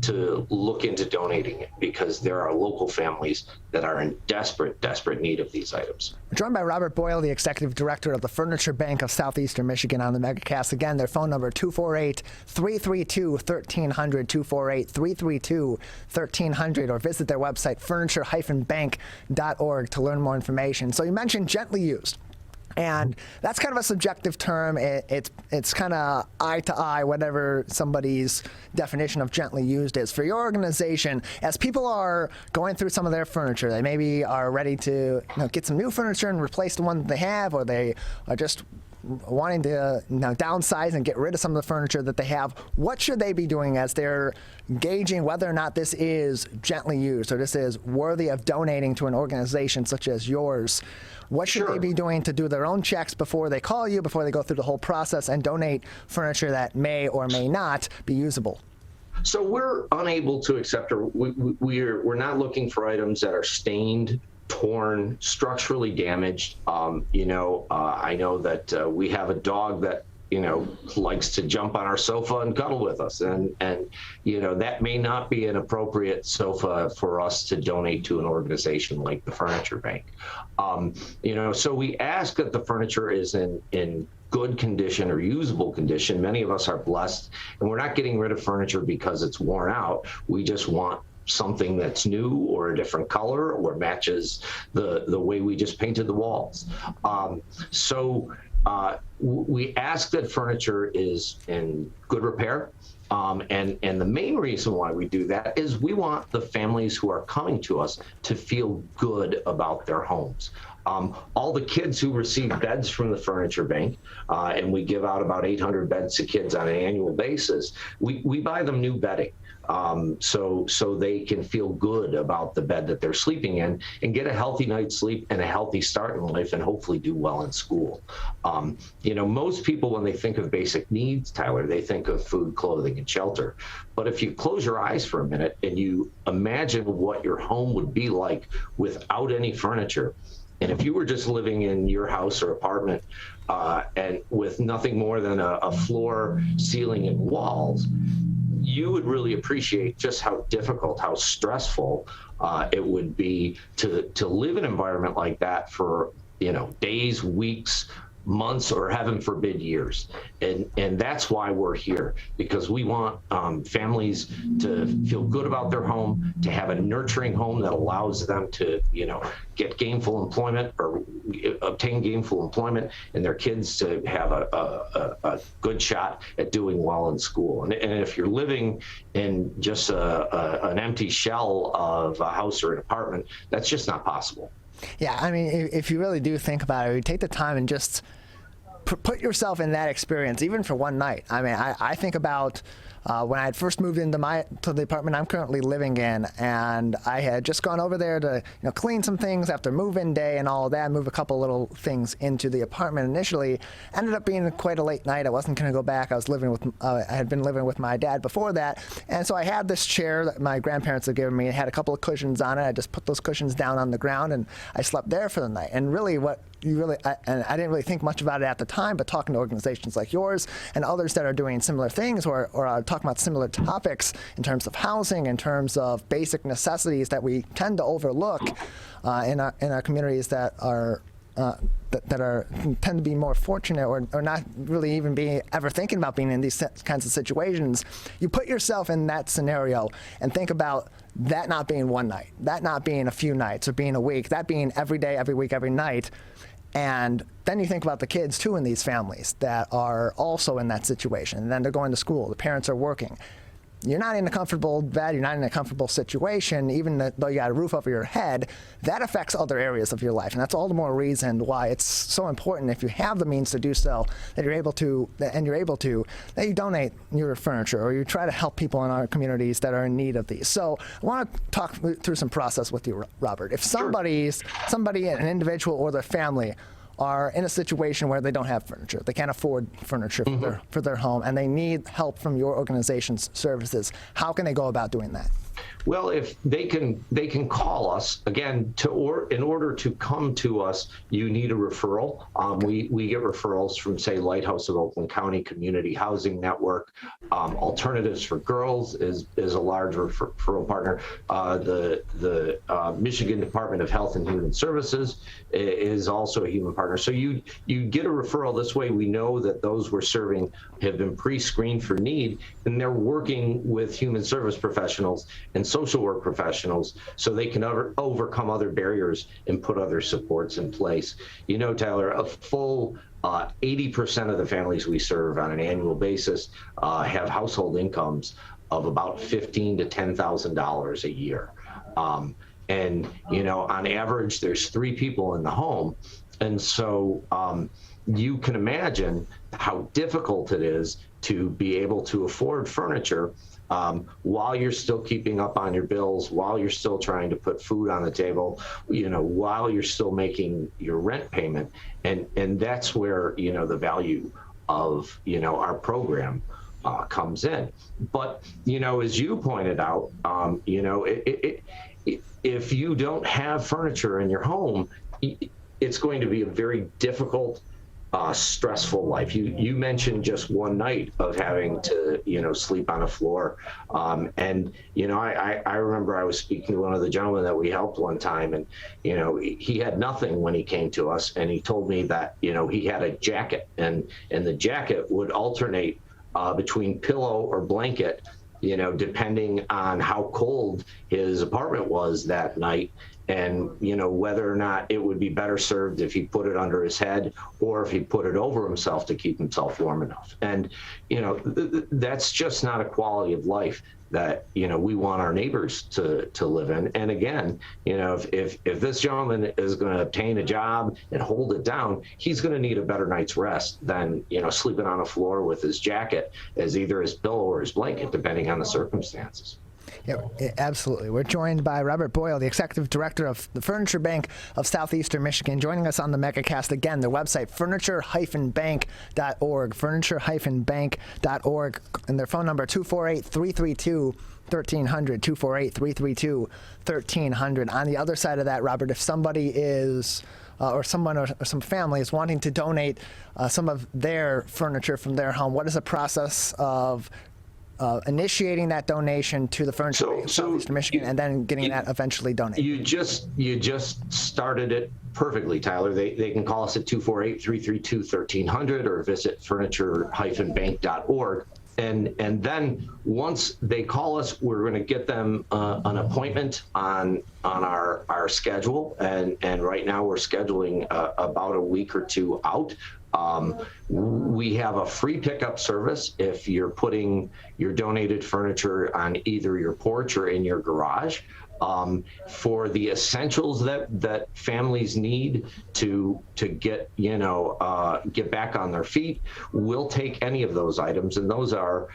to look into donating it, because there are local families that are in desperate need of these items. We're joined by Robert Boyle, the Executive Director of the Furniture Bank of Southeastern Michigan, on the Megacast. Again, their phone number, 248-332-1300, 248-332-1300, or visit their website, furniture-bank.org, to learn more information. So you mentioned gently used. And that's kind of a subjective term. It's kind of eye to eye, whatever somebody's definition of gently used is. For your organization, as people are going through some of their furniture, they maybe are ready to get some new furniture and replace the one that they have, or they are just wanting to downsize and get rid of some of the furniture that they have. What should they be doing as they're gauging whether or not this is gently used, or this is worthy of donating to an organization such as yours? what should they be doing to do their own checks before they call you, before they go through the whole process and donate furniture that may or may not be usable? So we're unable to accept, or we're not looking for items that are stained, torn, structurally damaged. I know that we have a dog that likes to jump on our sofa and cuddle with us, and that may not be an appropriate sofa for us to donate to an organization like the Furniture Bank. So we ask that the furniture is in good condition or usable condition. Many of us are blessed, and we're not getting rid of furniture because it's worn out. We just want something that's new or a different color or matches the way we just painted the walls. We ask that furniture is in good repair. And the main reason why we do that is we want the families who are coming to us to feel good about their homes. All the kids who receive beds from the Furniture Bank, and we give out about 800 beds to kids on an annual basis, we buy them new bedding. So they can feel good about the bed that they're sleeping in and get a healthy night's sleep and a healthy start in life and hopefully do well in school. Most people, when they think of basic needs, Tyler, they think of food, clothing, and shelter. But if you close your eyes for a minute and you imagine what your home would be like without any furniture, and if you were just living in your house or apartment and with nothing more than a floor, ceiling, and walls, you would really appreciate just how difficult, how stressful it would be to live in an environment like that for days, weeks, months, or heaven forbid, years. And that's why we're here, because we want families to feel good about their home, to have a nurturing home that allows them to, get gainful employment or obtain gainful employment, and their kids to have a good shot at doing well in school. And if you're living in just an empty shell of a house or an apartment, that's just not possible. Yeah, I mean, if you really do think about it, you take the time and just put yourself in that experience, even for one night. I mean, I think about when I had first moved into the apartment I'm currently living in, and I had just gone over there to clean some things after move-in day and all of that, move a couple little things into the apartment initially. Ended up being quite a late night. I wasn't going to go back. I had been living with my dad before that, and so I had this chair that my grandparents had given me. It had a couple of cushions on it. I just put those cushions down on the ground, and I slept there for the night. And really, and I didn't really think much about it at the time, but talking to organizations like yours and others that are doing similar things or are talking about similar topics in terms of housing, in terms of basic necessities that we tend to overlook in our communities that are tend to be more fortunate or not really even ever thinking about being in these kinds of situations. You put yourself in that scenario and think about that not being one night, that not being a few nights or being a week, that being every day, every week, every night. And then you think about the kids, too, in these families that are also in that situation. And then they're going to school. The parents are working. You're not in a comfortable bed. You're not in a comfortable situation, even though you got a roof over your head. That affects other areas of your life. And that's all the more reason why it's so important, if you have the means to do so, that you're able to, that you donate your furniture or you try to help people in our communities that are in need of these. So I want to talk through some process with you, Robert. If somebody, an individual or their family, are in a situation where they don't have furniture, they can't afford furniture for their home, and they need help from your organization's services, how can they go about doing that? Well, if they can call us again in order to come to us, you need a referral. We get referrals from, say, Lighthouse of Oakland County Community Housing Network. Alternatives for Girls is a large referral partner. The Michigan Department of Health and Human Services is also a human partner. So you get a referral. This way we know that those we're serving have been pre-screened for need, and they're working with human service professionals and social work professionals so they can overcome other barriers and put other supports in place. Tyler, a full 80% of the families we serve on an annual basis have household incomes of about $15,000 to $10,000 a year. And, on average, there's 3 people in the home. And so you can imagine how difficult it is to be able to afford furniture while you're still keeping up on your bills, while you're still trying to put food on the table, while you're still making your rent payment. And that's where, the value of, our program comes in. But, as you pointed out, if you don't have furniture in your home, it's going to be a very difficult, stressful life. You mentioned just one night of having to, sleep on a floor. And, I remember I was speaking to one of the gentlemen that we helped one time, and, he had nothing when he came to us, and he told me that, he had a jacket, and the jacket would alternate between pillow or blanket, depending on how cold his apartment was that night, and whether or not it would be better served if he put it under his head or if he put it over himself to keep himself warm enough. And that's just not a quality of life that we want our neighbors to live in. And again, if this gentleman is going to obtain a job and hold it down, he's going to need a better night's rest than sleeping on a floor with his jacket as either his pillow or his blanket, depending on the circumstances. Yeah, absolutely. We're joined by Robert Boyle, the Executive Director of the Furniture Bank of Southeastern Michigan, joining us on the Megacast. Again, their website, furniture-bank.org, furniture-bank.org, and their phone number, 248-332-1300, 248-332-1300. On the other side of that, Robert, if somebody is or someone or some family is wanting to donate some of their furniture from their home, what is the process of initiating that donation to the Furniture Bank of Southeastern Michigan and then getting that eventually donated? You just started it perfectly, Tyler. They can call us at 248-332-1300 or visit furniture-bank.org. And then once they call us, we're going to get them an appointment on our schedule. And right now we're scheduling about a week or 2 out. We have a free pickup service if you're putting your donated furniture on either your porch or in your garage. For the essentials that families need to get get back on their feet, we'll take any of those items, and those are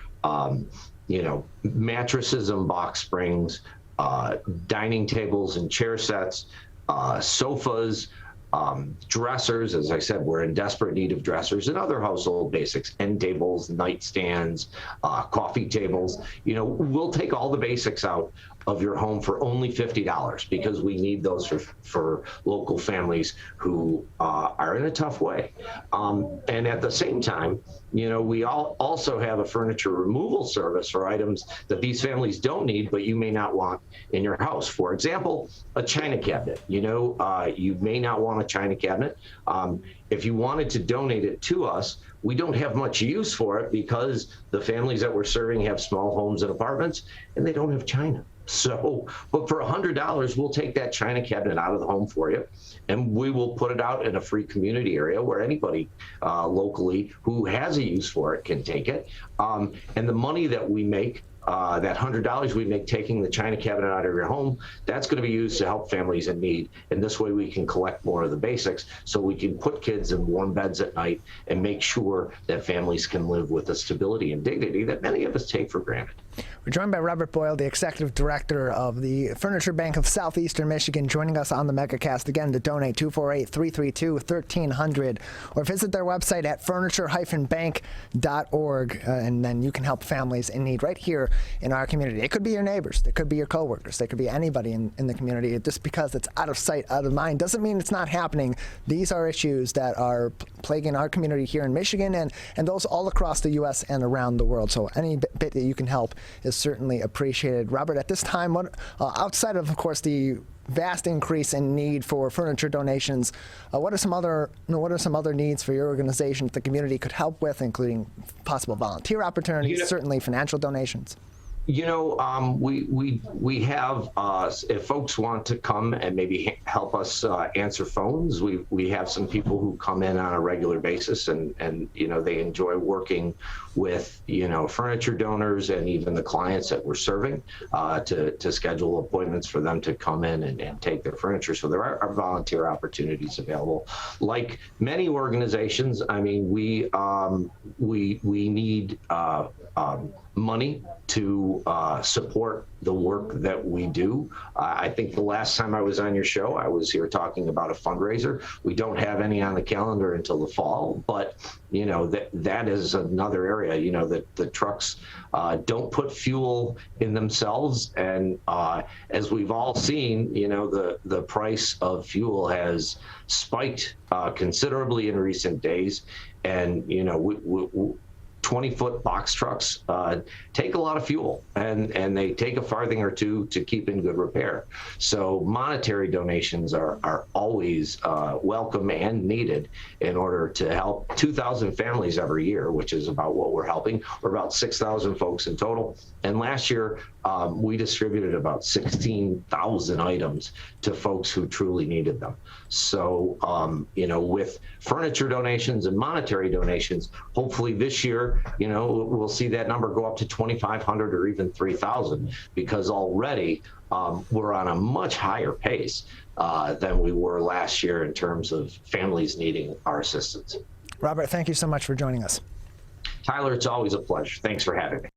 mattresses and box springs, dining tables and chair sets, sofas, dressers. As I said, we're in desperate need of dressers and other household basics, end tables, nightstands, coffee tables. We'll take all the basics out of your home for only $50 because we need those for local families who are in a tough way. And at the same time, we also have a furniture removal service for items that these families don't need, but you may not want in your house. For example, a china cabinet. You may not want a china cabinet. If you wanted to donate it to us, we don't have much use for it because the families that we're serving have small homes and apartments, and they don't have china. So, but for $100, we'll take that china cabinet out of the home for you, and we will put it out in a free community area where anybody locally who has a use for it can take it. And the money that we make, that $100 we make taking the china cabinet out of your home, that's going to be used to help families in need. And this way we can collect more of the basics so we can put kids in warm beds at night and make sure that families can live with the stability and dignity that many of us take for granted. We're joined by Robert Boyle, the Executive Director of the Furniture Bank of Southeastern Michigan, joining us on the Megacast. Again, to donate, 248-332-1300, or visit their website at furniture-bank.org, and then you can help families in need right here in our community. It could be your neighbors, it could be your coworkers, they could be anybody in the community. Just because it's out of sight, out of mind, doesn't mean it's not happening. These are issues that are plaguing our community here in Michigan and those all across the U.S. and around the world. So any bit that you can help is certainly appreciated. Robert, at this time, outside of course, the vast increase in need for furniture donations, what are some other needs for your organization that the community could help with, including possible volunteer opportunities, certainly financial donations? We have, if folks want to come and maybe help us answer phones, we have some people who come in on a regular basis and they enjoy working with, furniture donors and even the clients that we're serving to schedule appointments for them to come in and take their furniture. So there are volunteer opportunities available. Like many organizations, I mean, we need money to support the work that we do. I think the last time I was on your show, I was here talking about a fundraiser. We don't have any on the calendar until the fall, but that is another area, that the trucks don't put fuel in themselves. And as we've all seen, the price of fuel has spiked considerably in recent days. And, 20-foot box trucks take a lot of fuel, and they take a farthing or two to keep in good repair. So monetary donations are always welcome and needed in order to help 2,000 families every year, which is about what we're helping. We're about 6,000 folks in total. And last year, we distributed about 16,000 items to folks who truly needed them. So, with furniture donations and monetary donations, hopefully this year, we'll see that number go up to 2,500 or even 3,000, because already we're on a much higher pace than we were last year in terms of families needing our assistance. Robert, thank you so much for joining us. Tyler, it's always a pleasure. Thanks for having me.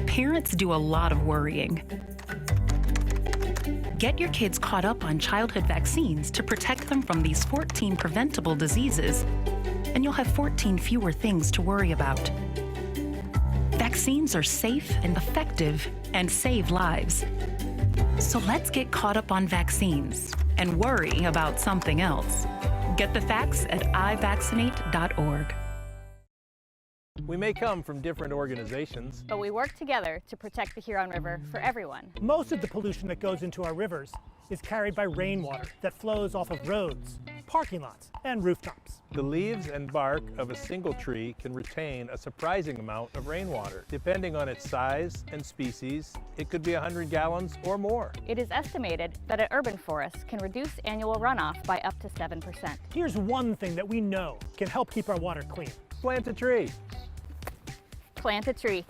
Parents do a lot of worrying. Get your kids caught up on childhood vaccines to protect them from these 14 preventable diseases, and you'll have 14 fewer things to worry about. Vaccines are safe and effective and save lives. So let's get caught up on vaccines and worry about something else. Get the facts at ivaccinate.org. We may come from different organizations, but we work together to protect the Huron River for everyone. Most of the pollution that goes into our rivers is carried by rainwater that flows off of roads, parking lots, and rooftops. The leaves and bark of a single tree can retain a surprising amount of rainwater. Depending on its size and species, it could be 100 gallons or more. It is estimated that an urban forest can reduce annual runoff by up to 7%. Here's one thing that we know can help keep our water clean. Plant a tree. Plant a tree.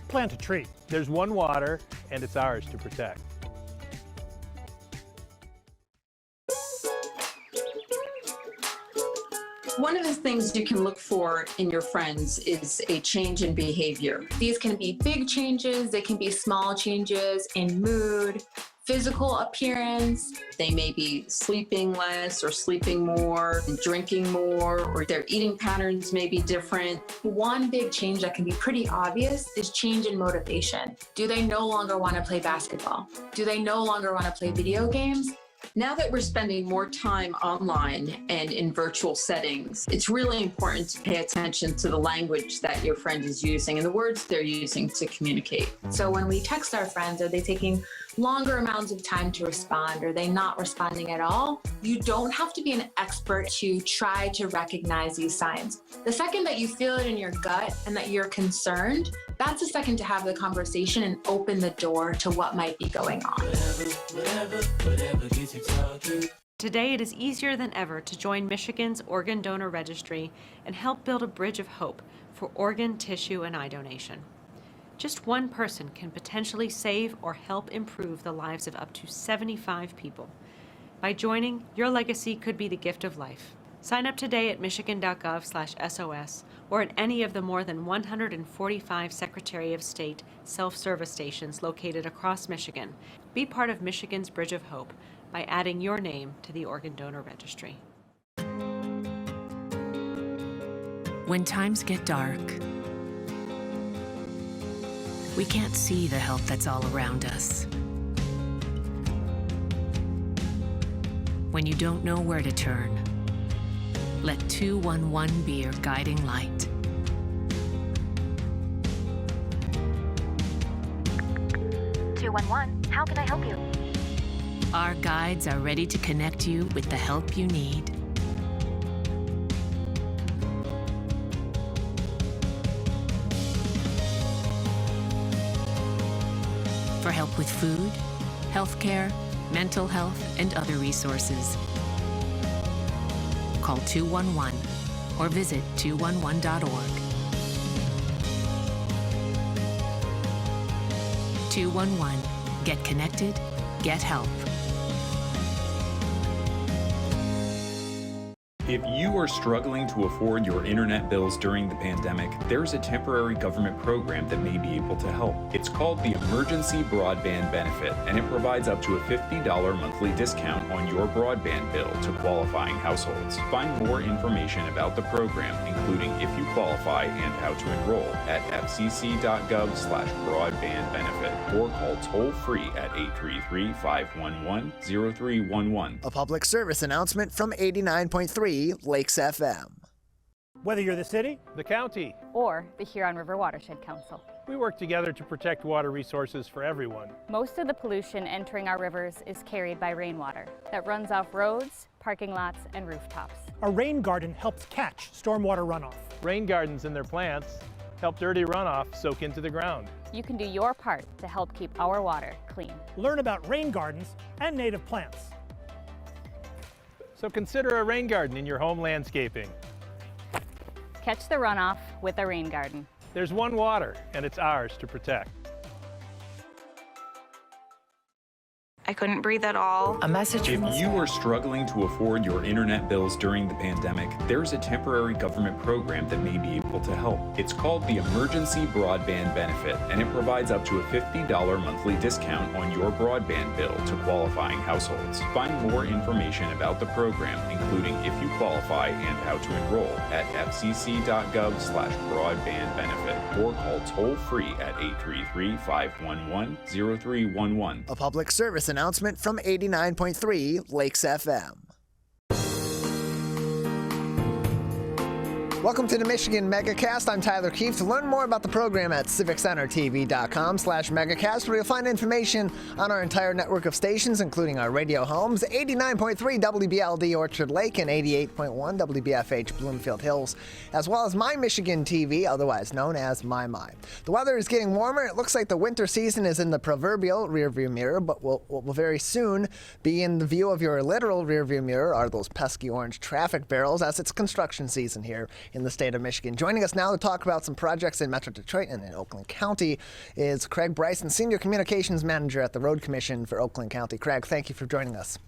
Plant a tree. There's one water, and it's ours to protect. One of the things you can look for in your friends is a change in behavior. These can be big changes, they can be small changes in mood, physical appearance. They may be sleeping less or sleeping more, drinking more, or their eating patterns may be different. One big change that can be pretty obvious is change in motivation. Do they no longer want to play basketball? Do they no longer want to play video games? Now that we're spending more time online and in virtual settings, it's really important to pay attention to the language that your friend is using and the words they're using to communicate. So when we text our friends, are they taking longer amounts of time to respond? Are they not responding at all? You don't have to be an expert to try to recognize these signs. The second that you feel it in your gut and that you're concerned, that's the second to have the conversation and open the door to what might be going on. Today, it is easier than ever to join Michigan's Organ Donor Registry and help build a bridge of hope for organ, tissue, and eye donation. Just one person can potentially save or help improve the lives of up to 75 people. By joining, your legacy could be the gift of life. Sign up today at michigan.gov/SOS or at any of the more than 145 Secretary of State self-service stations located across Michigan. Be part of Michigan's Bridge of Hope by adding your name to the Organ Donor Registry. When times get dark, we can't see the help that's all around us. When you don't know where to turn, let 211 be your guiding light. How can I help you? Our guides are ready to connect you with the help you need. for help with food, healthcare, mental health, and other resources. Call 211 or visit 211.org. 211. Get connected, get help. If you are struggling to afford your internet bills during the pandemic, there's a temporary government program that may be able to help. It's called the Emergency Broadband Benefit, and it provides up to a $50 monthly discount on your broadband bill to qualifying households. Find more information about the program, including if you qualify and how to enroll, at fcc.gov/broadbandbenefit or call toll-free at 833-511-0311. A public service announcement from 89.3 Lakes FM. Whether you're the city, the county, or the Huron River Watershed Council, we work together to protect water resources for everyone. Most of the pollution entering our rivers is carried by rainwater that runs off roads, parking lots, and rooftops. A rain garden helps catch stormwater runoff. Rain gardens and their plants help dirty runoff soak into the ground. You can do your part to help keep our water clean. Learn about rain gardens and native plants. So consider a rain garden in your home landscaping. Catch the runoff with a rain garden. There's one water, and it's ours to protect. I couldn't breathe at all. A message If from you are struggling to afford your internet bills during the pandemic, there's a temporary government program that may be able to help. It's called the Emergency Broadband Benefit, and it provides up to a $50 monthly discount on your broadband bill to qualifying households. Find more information about the program, including if you qualify and how to enroll, at fcc.gov/broadbandbenefit or call toll-free at 833-511-0311. A public service announcement from 89.3 Lakes FM. Welcome to the Michigan Megacast. I'm Tyler Keefe. To learn more about the program at civiccentertv.com/megacast, where you'll find information on our entire network of stations, including our radio homes, 89.3 WBLD Orchard Lake and 88.1 WBFH Bloomfield Hills, as well as My Michigan TV, otherwise known as My. The weather is getting warmer. It looks like the winter season is in the proverbial rearview mirror, but what will very soon be in the view of your literal rearview mirror are those pesky orange traffic barrels, as it's construction season here in the state of Michigan. Joining us now to talk about some projects in Metro Detroit and in Oakland County is Craig Bryson, Senior Communications Manager at the Road Commission for Oakland County. Craig, thank you for joining us.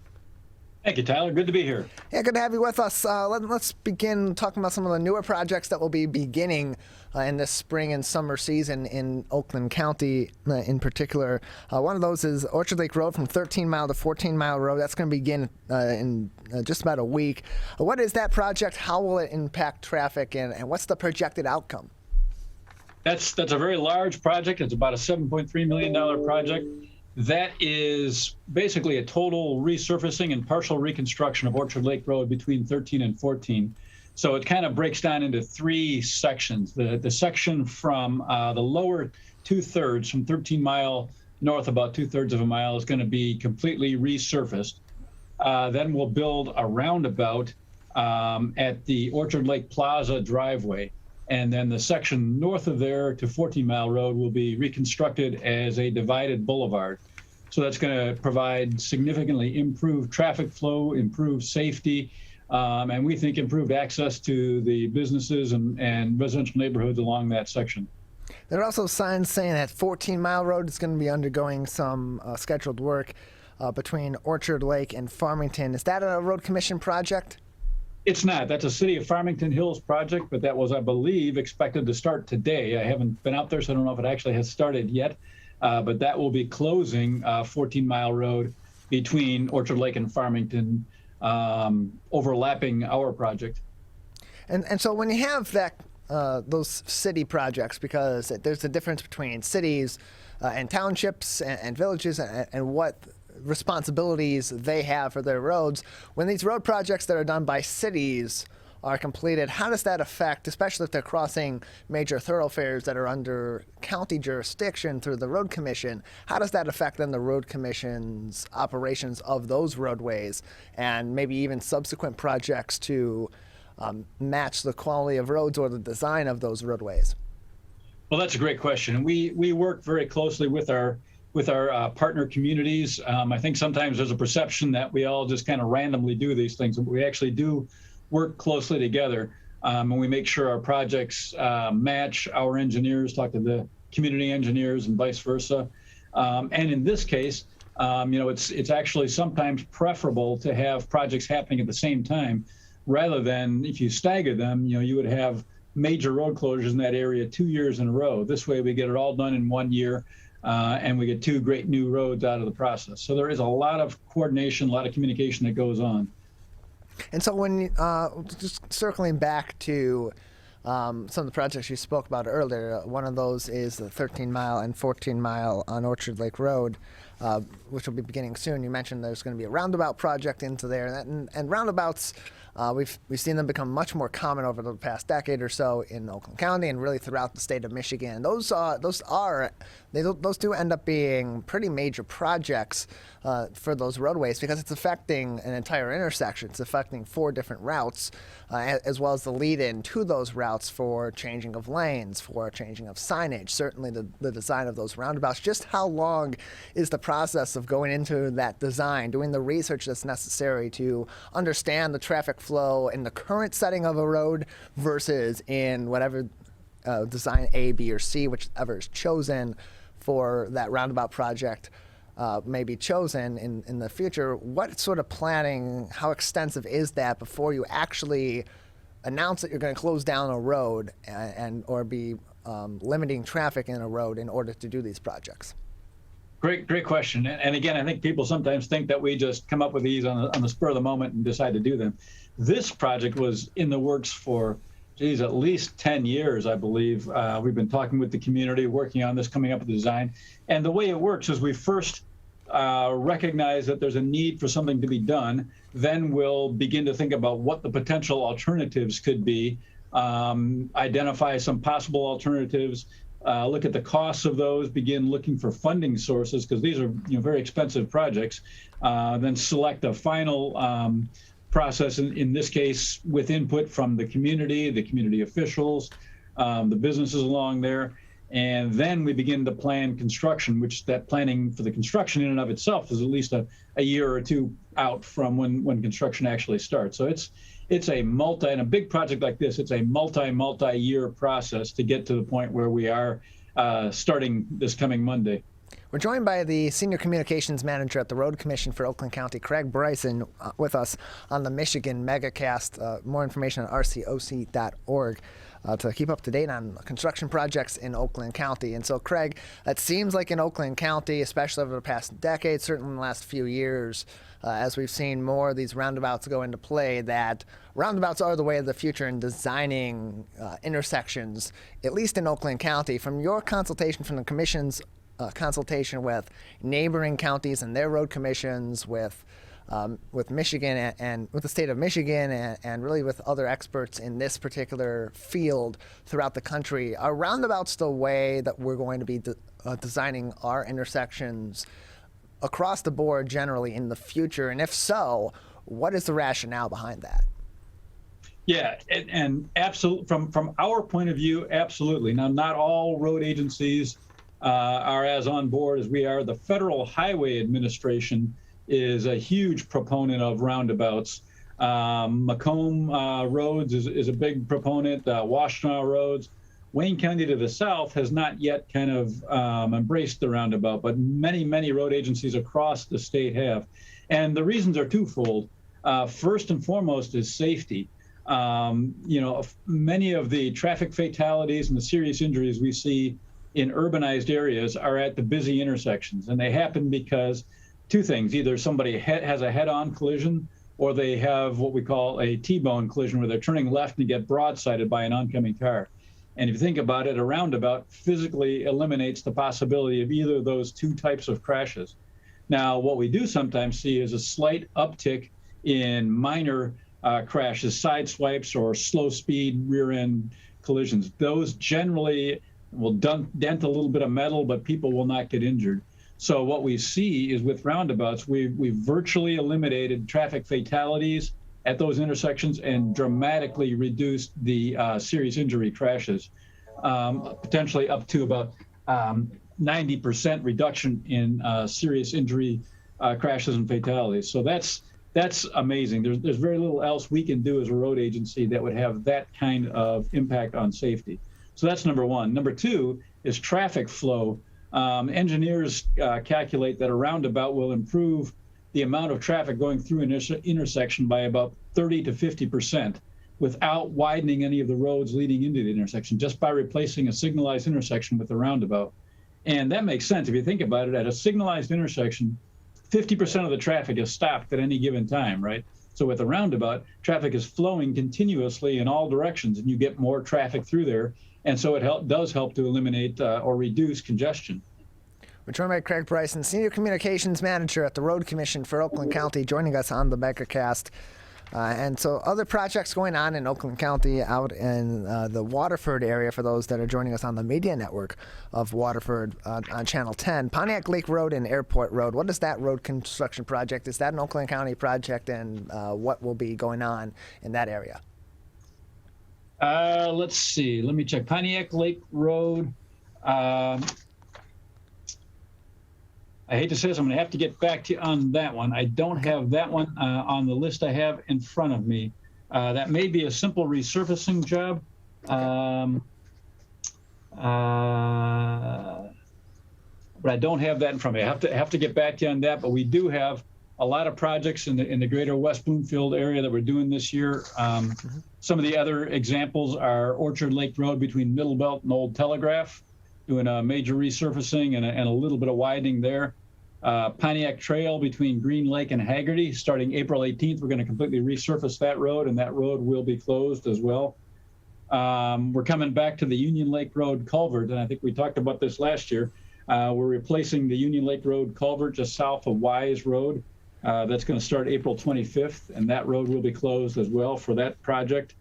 Thank you, Tyler. Good to be here. Yeah, good to have you with us. Let's begin talking about some of the newer projects that will be beginning in this spring and summer season in Oakland County in particular. One of those is Orchard Lake Road from 13 Mile to 14 Mile Road. That's going to begin in just about a week. What is that project? How will it impact traffic, and what's the projected outcome? That's a very large project. It's about a $7.3 million project. That is basically a total resurfacing and partial reconstruction of Orchard Lake Road between 13 and 14. So it kind of breaks down into three sections. The section from the lower 2/3 from 13 Mile north, about 2/3 of a mile, is going to be completely resurfaced. Then we'll build a roundabout at the Orchard Lake Plaza driveway. And then the section north of there to 14 Mile Road will be reconstructed as a divided boulevard. So that's going to provide significantly improved traffic flow, improved safety, and we think improved access to the businesses and residential neighborhoods along that section. There are also signs saying that 14 Mile Road is going to be undergoing some scheduled work between Orchard Lake and Farmington. Is that a road commission project? It's not. That's a City of Farmington Hills project, but that was, I believe, expected to start today. I haven't been out there, so I don't know if it actually has started yet. But that will be closing 14 Mile Road between Orchard Lake and Farmington, overlapping our project. And so when you have that those city projects, because there's a difference between cities and townships and villages and what responsibilities they have for their roads. When these road projects that are done by cities are completed, how does that affect, especially if they're crossing major thoroughfares that are under county jurisdiction through the Road Commission, how does that affect then the Road Commission's operations of those roadways and maybe even subsequent projects to match the quality of roads or the design of those roadways? Well, that's a great question. And we work very closely with our with our partner communities. I think sometimes there's a perception that we all just kind of randomly do these things, but we actually do work closely together, and we make sure our projects match our engineers, talk to the community engineers and vice versa. And in this case, it's actually sometimes preferable to have projects happening at the same time, rather than if you stagger them, you would have major road closures in that area 2 years in a row. This way we get it all done in 1 year, and we get 2 great new roads out of the process. So there is a lot of coordination, a lot of communication that goes on. And so when, just circling back to some of the projects you spoke about earlier, one of those is the 13-mile and 14-mile on Orchard Lake Road, which will be beginning soon. You mentioned there's going to be a roundabout project into there, and roundabouts, we've seen them become much more common over the past decade or so in Oakland County and really throughout the state of Michigan. Those do end up being pretty major projects for those roadways, because it's affecting an entire intersection. It's affecting 4 different routes, as well as the lead-in to those routes for changing of lanes, for changing of signage, certainly the design of those roundabouts. Just how long is the process of going into that design, doing the research that's necessary to understand the traffic flow in the current setting of a road versus in whatever design A, B, or C, whichever is chosen for that roundabout project may be chosen in the future? What sort of planning, how extensive is that before you actually announce that you're going to close down a road or be limiting traffic in a road in order to do these projects? Great question. And again, I think people sometimes think that we just come up with these on the spur of the moment and decide to do them. This project was in the works for, at least 10 years, I believe. We've been talking with the community, working on this, coming up with the design. And the way it works is we first recognize that there's a need for something to be done. Then we'll begin to think about what the potential alternatives could be, identify some possible alternatives, look at the costs of those, begin looking for funding sources, because these are very expensive projects, then select a final process, in this case with input from the community officials, the businesses along there, and then we begin to plan construction, which that planning for the construction in and of itself is at least a year or 2 out from when construction actually starts. So it's a in a big project like this, it's a multi-year process to get to the point where we are starting this coming Monday. We're joined by the Senior Communications Manager at the Road Commission for Oakland County, Craig Bryson, with us on the Michigan Megacast. More information on rcoc.org to keep up to date on construction projects in Oakland County. And so, Craig, it seems like in Oakland County, especially over the past decade, certainly in the last few years, as we've seen more of these roundabouts go into play, that roundabouts are the way of the future in designing intersections, at least in Oakland County. From your consultation, from the Commission's consultation with neighboring counties and their road commissions, with Michigan and with the state of Michigan, and really with other experts in this particular field throughout the country, are roundabouts the way that we're going to be designing our intersections across the board generally in the future? And if so, what is the rationale behind that? Yeah, and absolutely, from our point of view, absolutely. Now, not all road agencies are as on board as we are. The Federal Highway Administration is a huge proponent of roundabouts. Macomb Roads is a big proponent, Washtenaw Roads. Wayne County to the south has not yet kind of embraced the roundabout, but many road agencies across the state have. And the reasons are twofold. First and foremost is safety. Many of the traffic fatalities and the serious injuries we see in urbanized areas are at the busy intersections, and they happen because 2 things: either somebody has a head-on collision, or they have what we call a T-bone collision, where they're turning left and get broadsided by an oncoming car. And if you think about it, a roundabout physically eliminates the possibility of either of those 2 types of crashes. Now, what we do sometimes see is a slight uptick in minor crashes, side swipes, or slow-speed rear-end collisions. Those generally will dent a little bit of metal, but people will not get injured. So what we see is with roundabouts, we've virtually eliminated traffic fatalities at those intersections and dramatically reduced the serious injury crashes, potentially up to about 90% reduction in serious injury, crashes, and fatalities. So that's amazing. There's very little else we can do as a road agency that would have that kind of impact on safety. So that's number one. Number two is traffic flow. Engineers calculate that a roundabout will improve the amount of traffic going through an intersection by about 30 to 50% without widening any of the roads leading into the intersection, just by replacing a signalized intersection with a roundabout. And that makes sense. If you think about it, at a signalized intersection, 50% of the traffic is stopped at any given time, right? So with a roundabout, traffic is flowing continuously in all directions, and you get more traffic through there. And so it does help to eliminate or reduce congestion. We're joined by Craig Bryson, Senior Communications Manager at the Road Commission for Oakland County, joining us on the Megacast. And so other projects going on in Oakland County out in the Waterford area for those that are joining us on the media network of Waterford on Channel 10. Pontiac Lake Road and Airport Road. What is that road construction project? Is that an Oakland County project, and what will be going on in that area? Let's see. Let me check. Pontiac Lake Road. I hate to say this, I'm going to have to get back to you on that one. I don't have that one on the list I have in front of me. That may be a simple resurfacing job. But I don't have that in front of me. I have to get back to you on that. But we do have a lot of projects in the greater West Bloomfield area that we're doing this year. Some of the other examples are Orchard Lake Road between Middle Belt and Old Telegraph, doing a major resurfacing and a little bit of widening there. Pontiac Trail between Green Lake and Haggerty, starting April 18th, we're going to completely resurface that road, and that road will be closed as well. We're coming back to the Union Lake Road culvert, and I think we talked about this last year. We're replacing the Union Lake Road culvert just south of Wise Road. That's going to start April 25th, and that road will be closed as well for that project.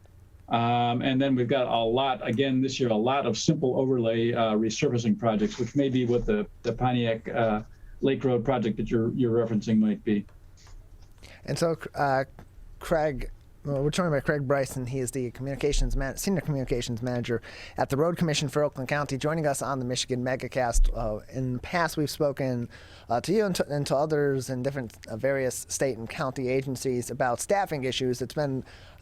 And then we've got a lot, again, this year, a lot of simple overlay resurfacing projects, which may be what the Pontiac Lake Road project that you're referencing might be. And so, Craig, we're joined by Craig Bryson. He is the Senior Communications Manager at the Road Commission for Oakland County, joining us on the Michigan Megacast. In the past, we've spoken to you and to others in different various state and county agencies about staffing issues. There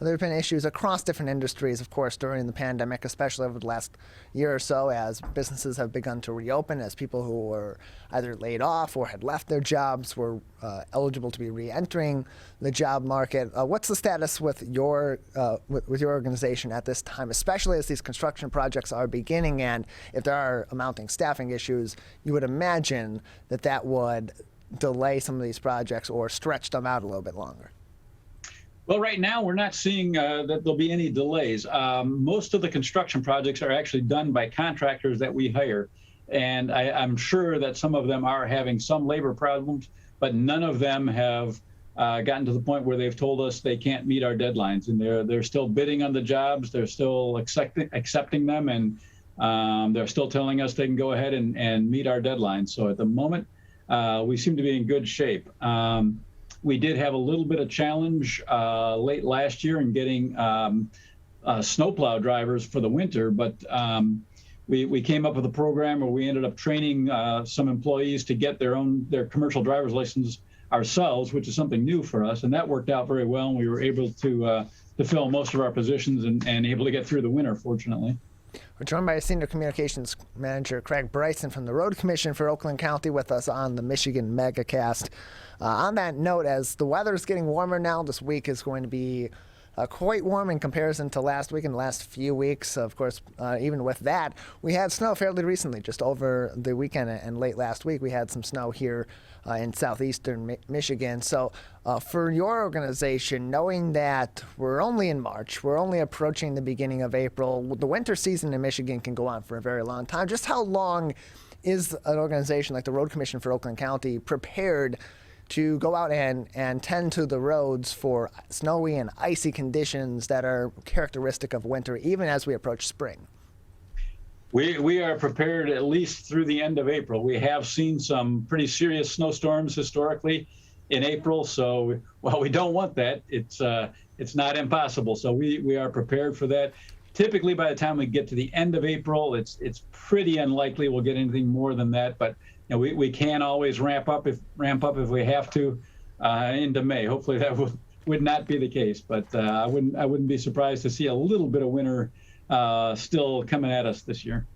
have been issues across different industries, of course, during the pandemic, especially over the last year or so, as businesses have begun to reopen, as people who were either laid off or had left their jobs were eligible to be re-entering the job market. What's the status with your organization at this time, especially as these construction projects are beginning, and if there are mounting staffing issues, you would imagine that would delay some of these projects or stretch them out a little bit longer? Well, right now, we're not seeing that there'll be any delays. Most of the construction projects are actually done by contractors that we hire. And I'm sure that some of them are having some labor problems, but none of them have gotten to the point where they've told us they can't meet our deadlines. And they're still bidding on the jobs. They're still accepting them. And they're still telling us they can go ahead and meet our deadlines. So at the moment, we seem to be in good shape. We did have a little bit of challenge late last year in getting snowplow drivers for the winter, but we came up with a program where we ended up training some employees to get their commercial driver's license ourselves, which is something new for us, and that worked out very well. And we were able to fill most of our positions and able to get through the winter, fortunately. We're joined by Senior Communications Manager Craig Bryson from the Road Commission for Oakland County with us on the Michigan Megacast. On that note, as the weather is getting warmer now, this week is going to be quite warm in comparison to last week and the last few weeks. Of course, even with that, we had snow fairly recently, just over the weekend and late last week. We had some snow here in southeastern Michigan. So for your organization, knowing that we're only in March, we're only approaching the beginning of April, the winter season in Michigan can go on for a very long time. Just how long is an organization like the Road Commission for Oakland County prepared to go out and tend to the roads for snowy and icy conditions that are characteristic of winter, even as we approach spring? We are prepared at least through the end of April. We have seen some pretty serious snowstorms historically in April, so while we don't want that, it's not impossible. So we are prepared for that. typically by the time we get to the end of April, it's pretty unlikely we'll get anything more than that. But we can always ramp up if we have to into May. Hopefully that would not be the case, but I wouldn't be surprised to see a little bit of winter still coming at us this year.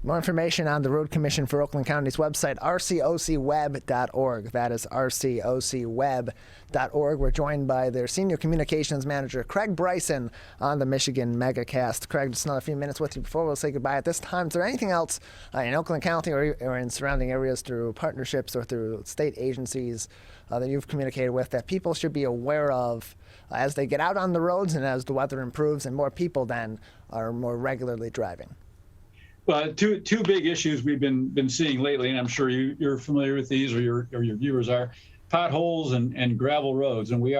More information on the Road Commission for Oakland County's website, rcocweb.org. That is rcocweb.org. We're joined by their Senior Communications Manager, Craig Bryson, on the Michigan Megacast. Craig, just another few minutes with you before we'll say goodbye. At this time, is there anything else in Oakland County or in surrounding areas through partnerships or through state agencies that you've communicated with that people should be aware of as they get out on the roads and as the weather improves and more people then are more regularly driving? Well, two big issues we've been seeing lately, and I'm sure you're familiar with these, or your viewers are: potholes and gravel roads. And we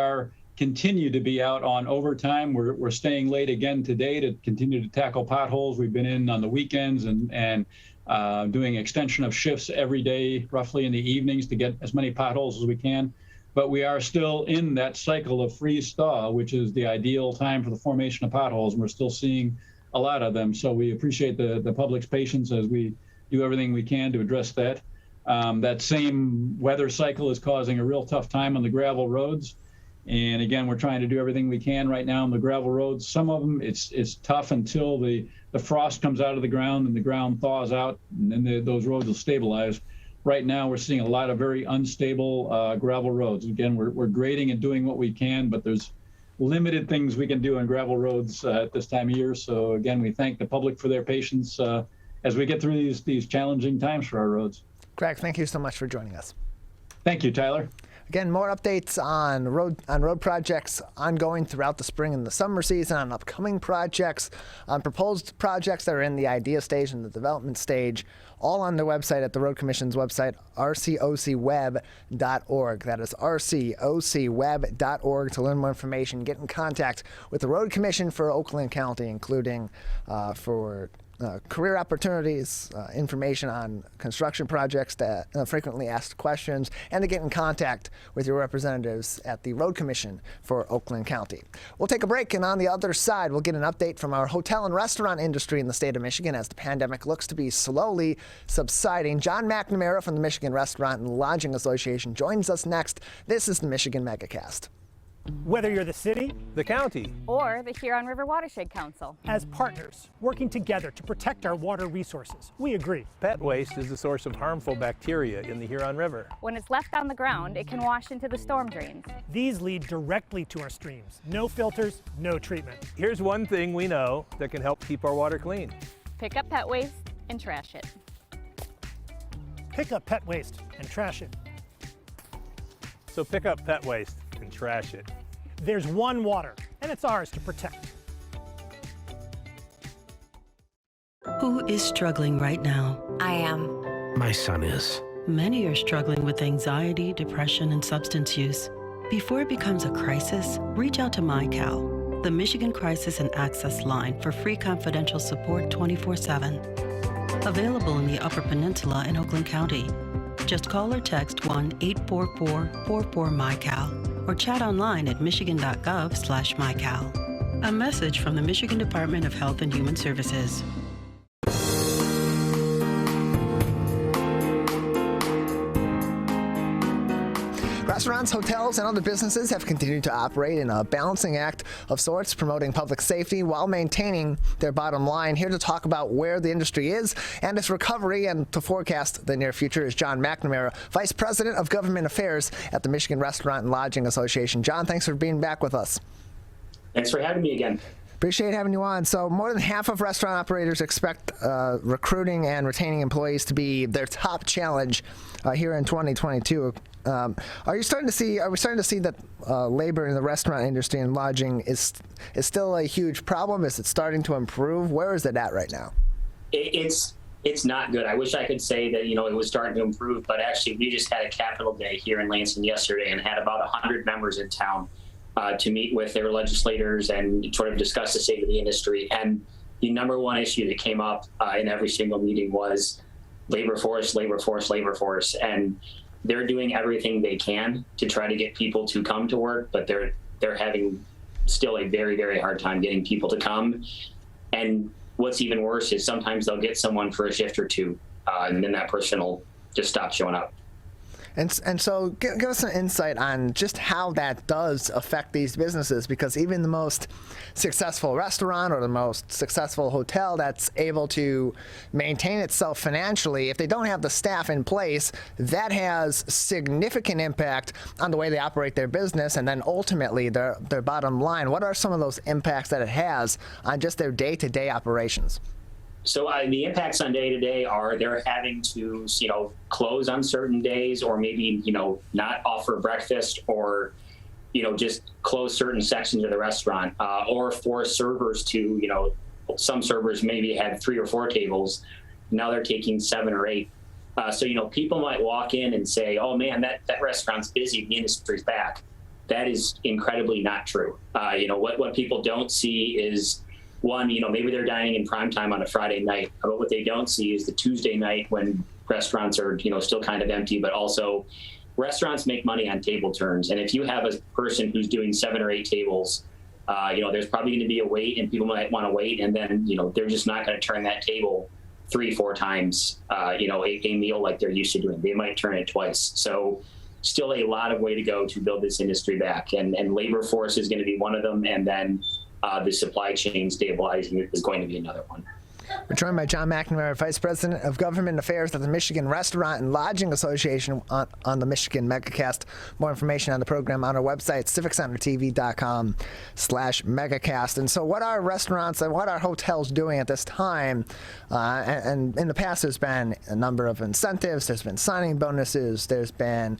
continue to be out on overtime. We're staying late again today to continue to tackle potholes. We've been in on the weekends and doing extension of shifts every day, roughly in the evenings, to get as many potholes as we can. But we are still in that cycle of freeze-thaw, which is the ideal time for the formation of potholes, and we're still seeing a lot of them. So we appreciate the public's patience as we do everything we can to address that. That same weather cycle is causing a real tough time on the gravel roads. And again, we're trying to do everything we can right now on the gravel roads. Some of them, it's tough until the frost comes out of the ground and the ground thaws out, and then those roads will stabilize. Right now, we're seeing a lot of very unstable gravel roads. Again, we're grading and doing what we can, but there's limited things we can do on gravel roads at this time of year. So again, we thank the public for their patience as we get through these challenging times for our roads. Craig, thank you so much for joining us. Thank you, Tyler. Again, more updates on road projects ongoing throughout the spring and the summer season, on upcoming projects, on proposed projects that are in the idea stage and the development stage, all on their website at the Road Commission's website, rcocweb.org. That is rcocweb.org to learn more information. Get in contact with the Road Commission for Oakland County, including for career opportunities, information on construction projects, that frequently asked questions, and to get in contact with your representatives at the Road Commission for Oakland County. We'll take a break, and on the other side, we'll get an update from our hotel and restaurant industry in the state of Michigan as the pandemic looks to be slowly subsiding. John McNamara from the Michigan Restaurant and Lodging Association joins us next. This is the Michigan Megacast. Whether you're the city, the county, or the Huron River Watershed Council, as partners working together to protect our water resources, we agree. Pet waste is the source of harmful bacteria in the Huron River. When it's left on the ground, it can wash into the storm drains. These lead directly to our streams. No filters, no treatment. Here's one thing we know that can help keep our water clean. Pick up pet waste and trash it. Pick up pet waste and trash it. So pick up pet waste and trash it. There's one water, and it's ours to protect. Who is struggling right now? I am. My son is. Many are struggling with anxiety, depression, and substance use. Before it becomes a crisis, reach out to MyCal, the Michigan Crisis and Access Line, for free confidential support 24/7. Available in the Upper Peninsula and Oakland County. Just call or text 1-844-44-MyCal or chat online at michigan.gov/MyCal. A message from the Michigan Department of Health and Human Services. Restaurants, hotels, and other businesses have continued to operate in a balancing act of sorts, promoting public safety while maintaining their bottom line. Here to talk about where the industry is and its recovery and to forecast the near future is John McNamara, Vice President of Government Affairs at the Michigan Restaurant and Lodging Association. John, thanks for being back with us. Thanks for having me again. Appreciate having you on. So more than half of restaurant operators expect recruiting and retaining employees to be their top challenge here in 2022. Are we starting to see that labor in the restaurant industry and lodging is still a huge problem? Is it starting to improve? Where is it at right now? It's not good. I wish I could say that, it was starting to improve, but actually we just had a Capitol Day here in Lansing yesterday and had about 100 members in town to meet with their legislators and sort of discuss the state of the industry. And the number one issue that came up in every single meeting was labor force. And they're doing everything they can to try to get people to come to work, but they're having still a very, very hard time getting people to come. And what's even worse is sometimes they'll get someone for a shift or two, and then that person will just stop showing up. And so give us an insight on just how that does affect these businesses, because even the most successful restaurant or the most successful hotel that's able to maintain itself financially, if they don't have the staff in place, that has significant impact on the way they operate their business and then ultimately their bottom line. What are some of those impacts that it has on just their day-to-day operations? So the impacts on day-to-day are they're having to, close on certain days, or maybe, not offer breakfast, or, just close certain sections of the restaurant, or force servers to, some servers maybe had 3 or 4 tables. Now they're taking 7 or 8. So, people might walk in and say, oh man, that restaurant's busy, the industry's back. That is incredibly not true. What people don't see is, one, maybe they're dining in prime time on a Friday night, but what they don't see is the Tuesday night when restaurants are, still kind of empty, but also restaurants make money on table turns. And if you have a person who's doing 7 or 8 tables, there's probably going to be a wait, and people might want to wait, and then, they're just not going to turn that table 3-4 times, a meal like they're used to doing. They might turn it twice. So still a lot of way to go to build this industry back. And labor force is going to be one of them. And then the supply chain stabilizing is going to be another one. We're joined by John McNamara, Vice President of Government Affairs at the Michigan Restaurant and Lodging Association on the Michigan Megacast. More information on the program on our website, civiccentertv.com/Megacast. And so what are restaurants and what are hotels doing at this time? And in the past, there's been a number of incentives. There's been signing bonuses. There's been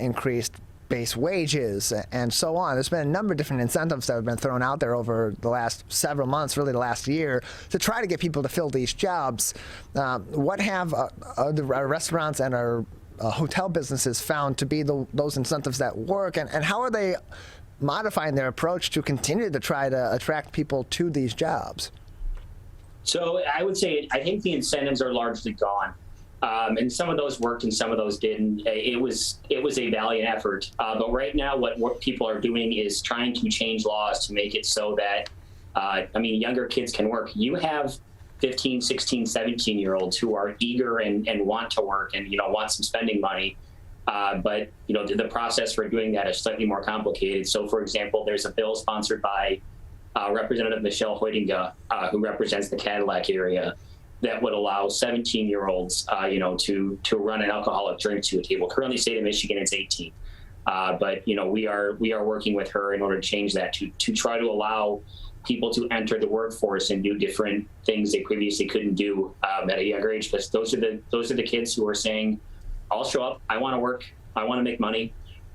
increased base wages and so on. There's been a number of different incentives that have been thrown out there over the last several months, really the last year, to try to get people to fill these jobs. What have our restaurants and our hotel businesses found to be those incentives that work, and how are they modifying their approach to continue to try to attract people to these jobs? So I would say I think the incentives are largely gone. And some of those worked and some of those didn't. It was a valiant effort. But right now, what people are doing is trying to change laws to make it so that, younger kids can work. You have 15, 16, 17-year-olds who are eager and want to work and, want some spending money. But, the process for doing that is slightly more complicated. So, for example, there's a bill sponsored by Representative Michelle Hoytinga, who represents the Cadillac area, that would allow 17-year-olds, to run an alcoholic drink to a table. Currently, state of Michigan, it's 18. But we are working with her in order to change that to try to allow people to enter the workforce and do different things they previously couldn't do at a younger age. Because those are the kids who are saying, "I'll show up. I want to work. I want to make money."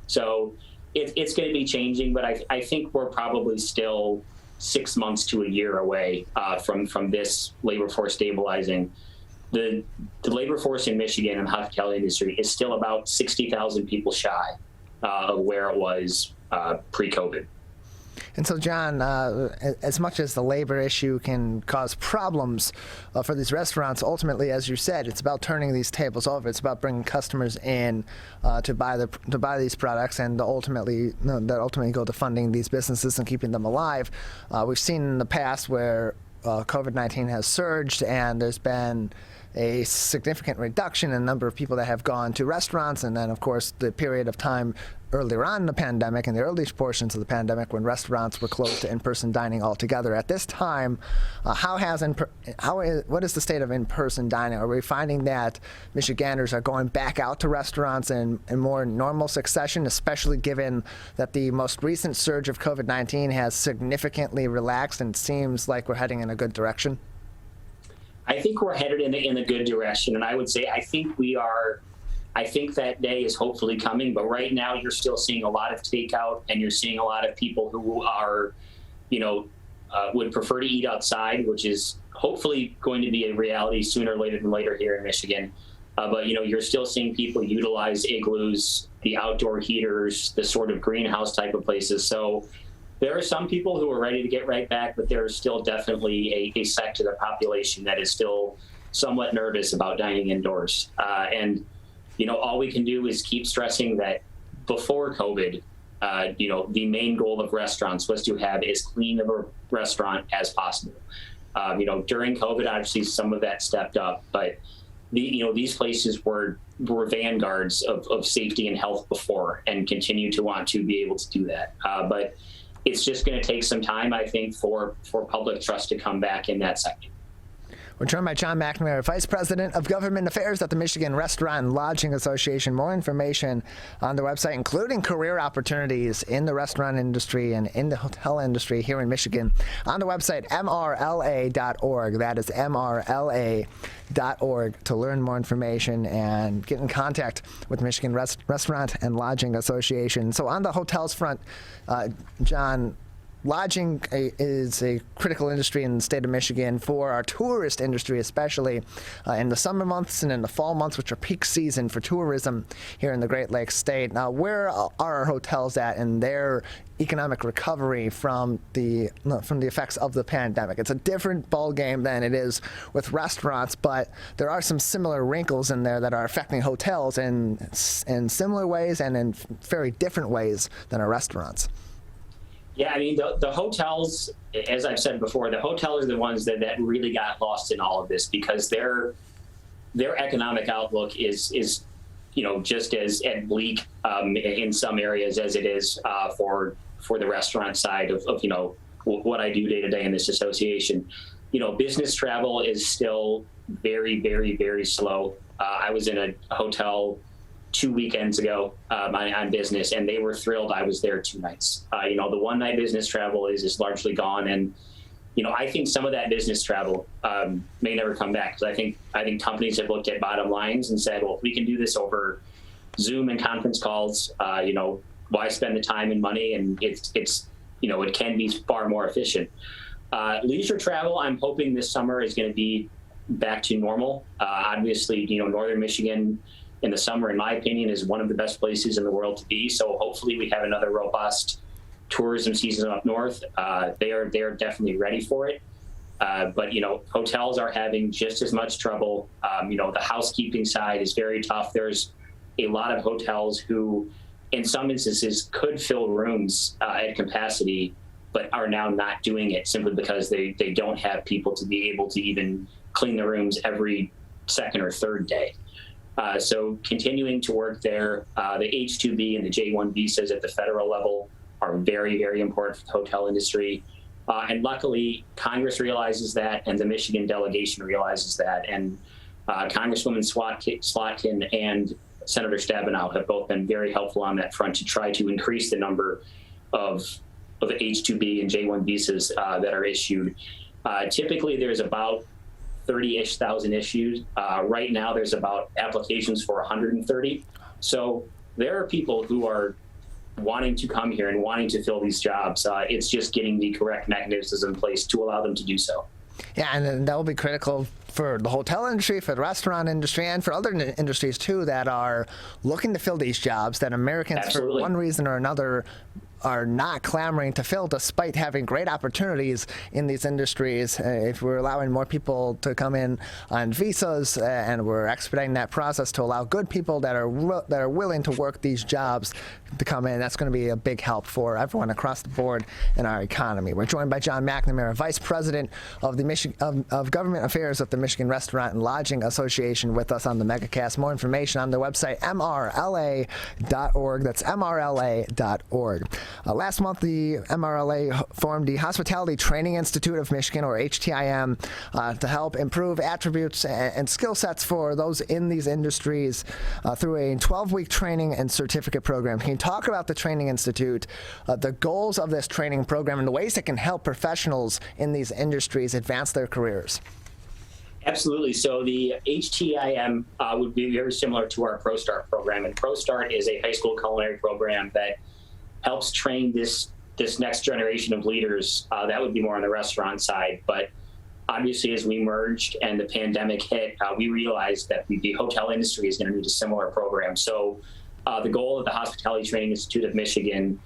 So it's going to be changing, but I think we're probably still 6 months to a year away from this labor force stabilizing. The labor force in Michigan and the hospitality industry is still about 60,000 people shy of where it was pre-COVID. And so, John, as much as the labor issue can cause problems for these restaurants, ultimately, as you said, it's about turning these tables over. It's about bringing customers in to buy these products, and that ultimately go to funding these businesses and keeping them alive. We've seen in the past where COVID-19 has surged, and there's been a significant reduction in the number of people that have gone to restaurants, and then, of course, the period of time earlier on in the pandemic, in the earliest portions of the pandemic, when restaurants were closed to in-person dining altogether. At this time, what is the state of in-person dining? Are we finding that Michiganders are going back out to restaurants in more normal succession, especially given that the most recent surge of COVID-19 has significantly relaxed and seems like we're heading in a good direction? I think we're headed in a good direction, and I would say I think that day is hopefully coming, but right now you're still seeing a lot of takeout, and you're seeing a lot of people who are, would prefer to eat outside, which is hopefully going to be a reality sooner than later here in Michigan. But you're still seeing people utilize igloos, the outdoor heaters, the sort of greenhouse type of places. So there are some people who are ready to get right back, but there is still definitely a sect of the population that is still somewhat nervous about dining indoors. And all we can do is keep stressing that before COVID, the main goal of restaurants was to have as clean of a restaurant as possible. During COVID, obviously some of that stepped up, but these places were vanguards of safety and health before, and continue to want to be able to do that. But it's just going to take some time, I think, for public trust to come back in that sector. We're joined by John McNamara, Vice President of Government Affairs at the Michigan Restaurant and Lodging Association. More information on their website, including career opportunities in the restaurant industry and in the hotel industry here in Michigan, on the website mrla.org. That is mrla.org to learn more information and get in contact with Michigan Restaurant and Lodging Association. So on the hotels front, John, lodging is a critical industry in the state of Michigan for our tourist industry, especially in the summer months and in the fall months, which are peak season for tourism here in the Great Lakes state. Now, where are our hotels at in their economic recovery from the effects of the pandemic? It's a different ballgame than it is with restaurants, but there are some similar wrinkles in there that are affecting hotels in similar ways and in very different ways than our restaurants. Yeah, I mean, the hotels, as I've said before, the hotels are the ones that really got lost in all of this, because their economic outlook is just as bleak in some areas as it is for the restaurant side of what I do day to day in this association. Business travel is still very, very, very slow. I was in a hotel 2 weekends ago on business, and they were thrilled I was there 2 nights. The one night business travel is largely gone, and I think some of that business travel may never come back, because I think companies have looked at bottom lines and said, well, if we can do this over Zoom and conference calls, why spend the time and money? And it can be far more efficient. Leisure travel, I'm hoping this summer is going to be back to normal. Obviously, Northern Michigan in the summer, in my opinion, is one of the best places in the world to be. So hopefully we have another robust tourism season up north. They are definitely ready for it. But hotels are having just as much trouble. The housekeeping side is very tough. There's a lot of hotels who, in some instances, could fill rooms at capacity, but are now not doing it simply because they don't have people to be able to even clean the rooms every second or third day. So continuing to work there. The H-2B and the J-1 visas at the federal level are very, very important for the hotel industry. And luckily, Congress realizes that, and the Michigan delegation realizes that. And Congresswoman Slotkin and Senator Stabenow have both been very helpful on that front to try to increase the number of H-2B and J-1 visas that are issued. Typically, there's about 30-ish thousand issued. Right now, there's about applications for 130. So there are people who are wanting to come here and wanting to fill these jobs. It's just getting the correct mechanisms in place to allow them to do so. Yeah, and that will be critical for the hotel industry, for the restaurant industry, and for other industries, too, that are looking to fill these jobs that Americans, Absolutely. for one reason or another, are not clamoring to fill, despite having great opportunities in these industries. If we're allowing more people to come in on visas and we're expediting that process to allow good people that are willing to work these jobs to come in, that's going to be a big help for everyone across the board in our economy. We're joined by John McNamara, Vice President of the of Government Affairs at the Michigan Restaurant and Lodging Association, with us on the Megacast. More information on their website, mrla.org. That's mrla.org. Last month, the MRLA formed the Hospitality Training Institute of Michigan, or HTIM, to help improve attributes and skill sets for those in these industries through a 12-week training and certificate program. Can you talk about the Training Institute, the goals of this training program, and the ways it can help professionals in these industries advance their careers? Absolutely. So the HTIM would be very similar to our ProStart program. And ProStart is a high school culinary program that helps train this next generation of leaders. That would be more on the restaurant side. But obviously, as we merged and the pandemic hit, we realized that the hotel industry is going to need a similar program. So the goal of the Hospitality Training Institute of Michigan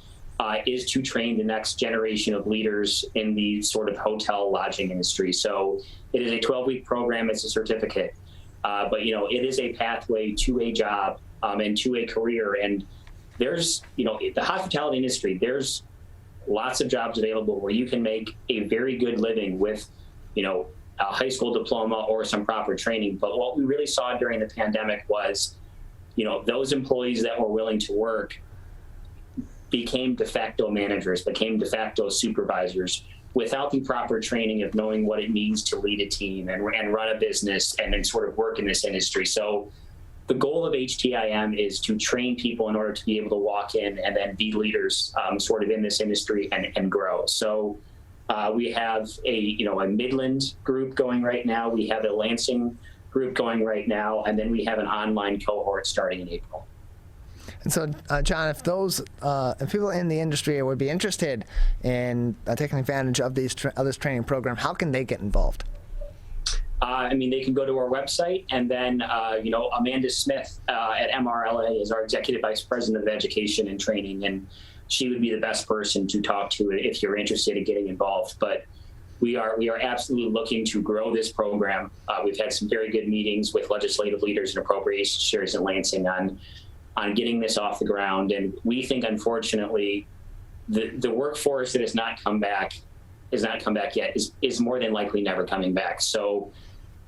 is to train the next generation of leaders in the sort of hotel lodging industry. So it is a 12-week program. It's a certificate. But, it is a pathway to a job and to a career. And there's, the hospitality industry, there's lots of jobs available where you can make a very good living with a high school diploma or some proper training. But what we really saw during the pandemic was, those employees that were willing to work became de facto managers, became de facto supervisors without the proper training of knowing what it means to lead a team and run a business and then sort of work in this industry. So the goal of HTIM is to train people in order to be able to walk in and then be leaders sort of in this industry and grow. So we have a Midland group going right now. We have a Lansing group going right now. And then we have an online cohort starting in April. And so, John, if people in the industry would be interested in taking advantage of this training program, how can they get involved? They can go to our website, and then, Amanda Smith at MRLA is our Executive Vice President of Education and Training, and she would be the best person to talk to if you're interested in getting involved. But we are absolutely looking to grow this program. We've had some very good meetings with legislative leaders and appropriations chairs in Lansing on getting this off the ground. And we think, unfortunately, the workforce that has not come back yet is more than likely never coming back. So,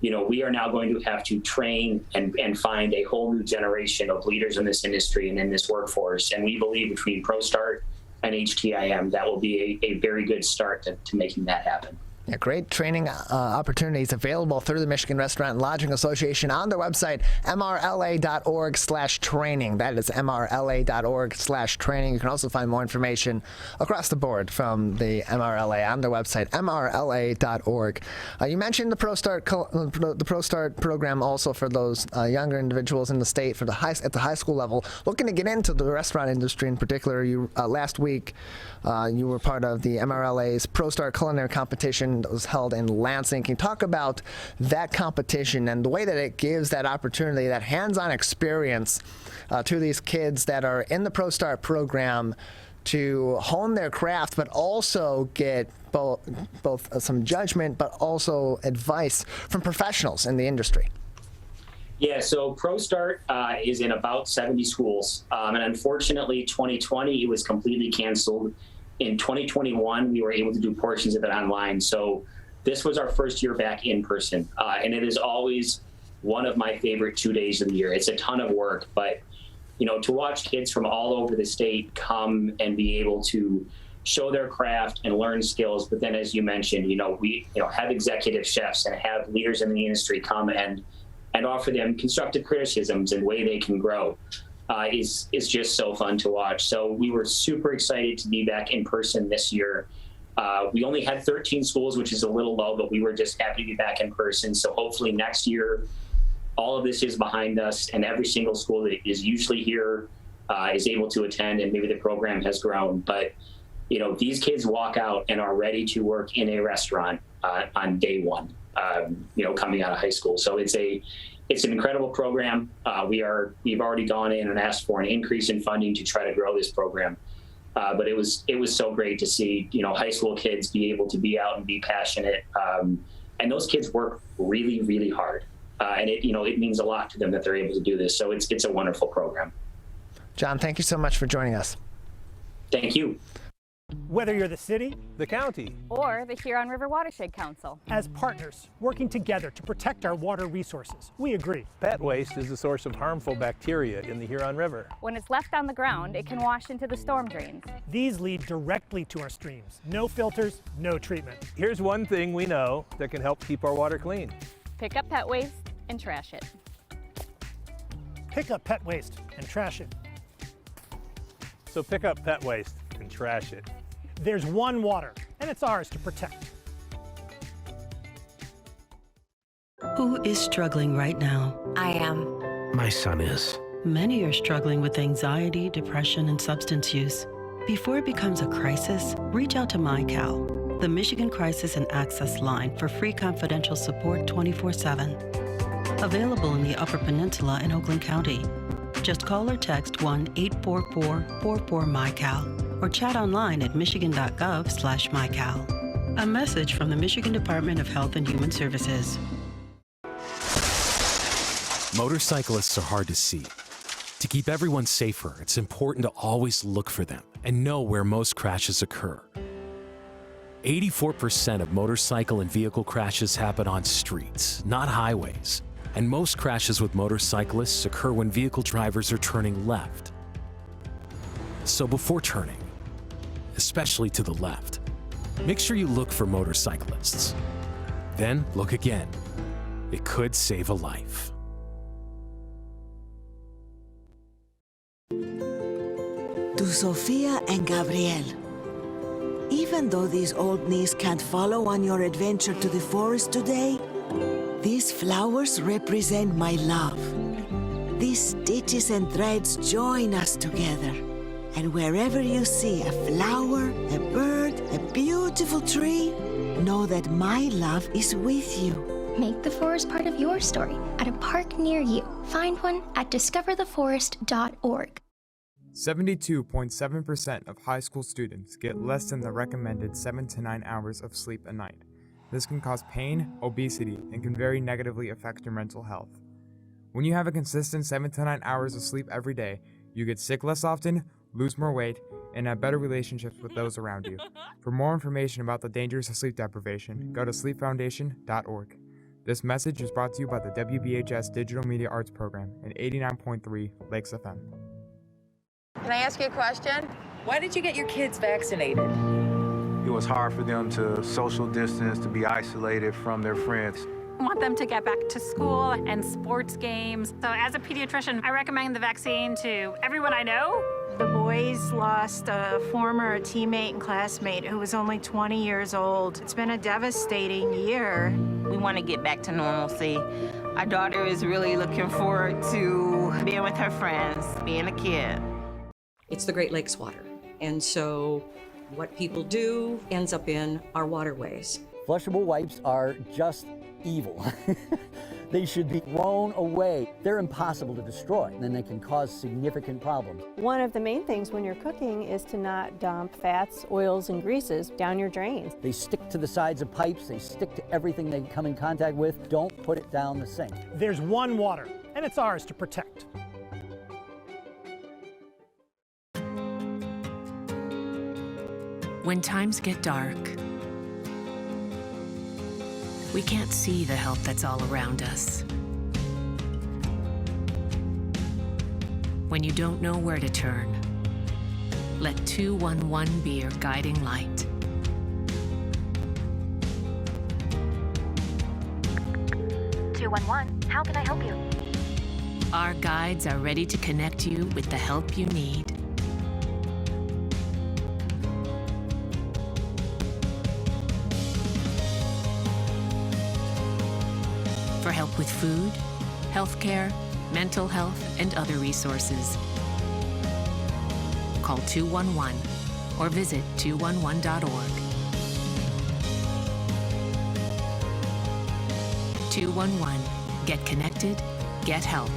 we are now going to have to train and find a whole new generation of leaders in this industry and in this workforce. And we believe between ProStart and HTIM, that will be a very good start to making that happen. Yeah, great training opportunities available through the Michigan Restaurant and Lodging Association on their website, mrla.org/training. That is mrla.org/training. You can also find more information across the board from the MRLA on their website, mrla.org. You mentioned the ProStart program also for those younger individuals in the state at the high school level looking to get into the restaurant industry in particular. You last week you were part of the MRLA's ProStart culinary competition that was held in Lansing. Can you talk about that competition and the way that it gives that opportunity, that hands-on experience to these kids that are in the ProStart program to hone their craft, but also get both some judgment, but also advice from professionals in the industry? Yeah, so ProStart is in about 70 schools. And unfortunately, 2020, it was completely canceled. In 2021, we were able to do portions of it online. So this was our first year back in person. And it is always one of my favorite 2 days of the year. It's a ton of work, but to watch kids from all over the state come and be able to show their craft and learn skills. But then, as you mentioned, we have executive chefs and have leaders in the industry come and offer them constructive criticisms and way they can grow. Is just so fun to watch. So we were super excited to be back in person this year. We only had 13 schools, which is a little low, but we were just happy to be back in person. So hopefully next year, all of this is behind us and every single school that is usually here is able to attend, and maybe the program has grown. But, these kids walk out and are ready to work in a restaurant on day one, coming out of high school. So it's an incredible program. We've already gone in and asked for an increase in funding to try to grow this program. But it was so great to see, high school kids be able to be out and be passionate. And those kids work really, really hard. And it means a lot to them that they're able to do this. So it's a wonderful program. John, thank you so much for joining us. Thank you. Whether you're the city, the county, or the Huron River Watershed Council. As partners working together to protect our water resources, we agree. Pet waste is the source of harmful bacteria in the Huron River. When it's left on the ground, it can wash into the storm drains. These lead directly to our streams. No filters, no treatment. Here's one thing we know that can help keep our water clean. Pick up pet waste and trash it. Pick up pet waste and trash it. So pick up pet waste and trash it. There's one water, and it's ours to protect. Who is struggling right now? I am. My son is. Many are struggling with anxiety, depression, and substance use. Before it becomes a crisis, reach out to MyCal, the Michigan Crisis and Access Line for free confidential support 24/7. Available in the Upper Peninsula and Oakland County. Just call or text 1-844-44-MyCal or chat online at michigan.gov/MyCal. A message from the Michigan Department of Health and Human Services. Motorcyclists are hard to see. To keep everyone safer, it's important to always look for them and know where most crashes occur. 84% of motorcycle and vehicle crashes happen on streets, not highways. And most crashes with motorcyclists occur when vehicle drivers are turning left. So before turning, especially to the left, make sure you look for motorcyclists. Then look again. It could save a life. To Sofia and Gabriel. Even though these old knees can't follow on your adventure to the forest today, these flowers represent my love. These stitches and threads join us together. And wherever you see a flower, a bird, a beautiful tree, know that my love is with you. Make the forest part of your story at a park near you. Find one at discovertheforest.org. 72.7% of high school students get less than the recommended 7 to 9 hours of sleep a night. This can cause pain, obesity, and can very negatively affect your mental health. When you have a consistent 7 to 9 hours of sleep every day, you get sick less often, lose more weight, and have better relationships with those around you. For more information about the dangers of sleep deprivation, go to sleepfoundation.org. This message is brought to you by the WBHS Digital Media Arts Program and 89.3 Lakes FM. Can I ask you a question? Why did you get your kids vaccinated? It was hard for them to social distance, to be isolated from their friends. I want them to get back to school and sports games. So as a pediatrician, I recommend the vaccine to everyone I know. The boys lost a former teammate and classmate who was only 20 years old. It's been a devastating year. We want to get back to normalcy. Our daughter is really looking forward to being with her friends, being a kid. It's the Great Lakes water. And so what people do ends up in our waterways. Flushable wipes are just evil. They should be thrown away. They're impossible to destroy, and they can cause significant problems. One of the main things when you're cooking is to not dump fats, oils, and greases down your drains. They stick to the sides of pipes, they stick to everything they come in contact with. Don't put it down the sink. There's one water, and it's ours to protect. When times get dark, we can't see the help that's all around us. When you don't know where to turn, let 211 be your guiding light. How can I help you? Our guides are ready to connect you with the help you need. For help with food, healthcare, mental health, and other resources. Call 211 or visit 211.org. 211. Get connected, get help.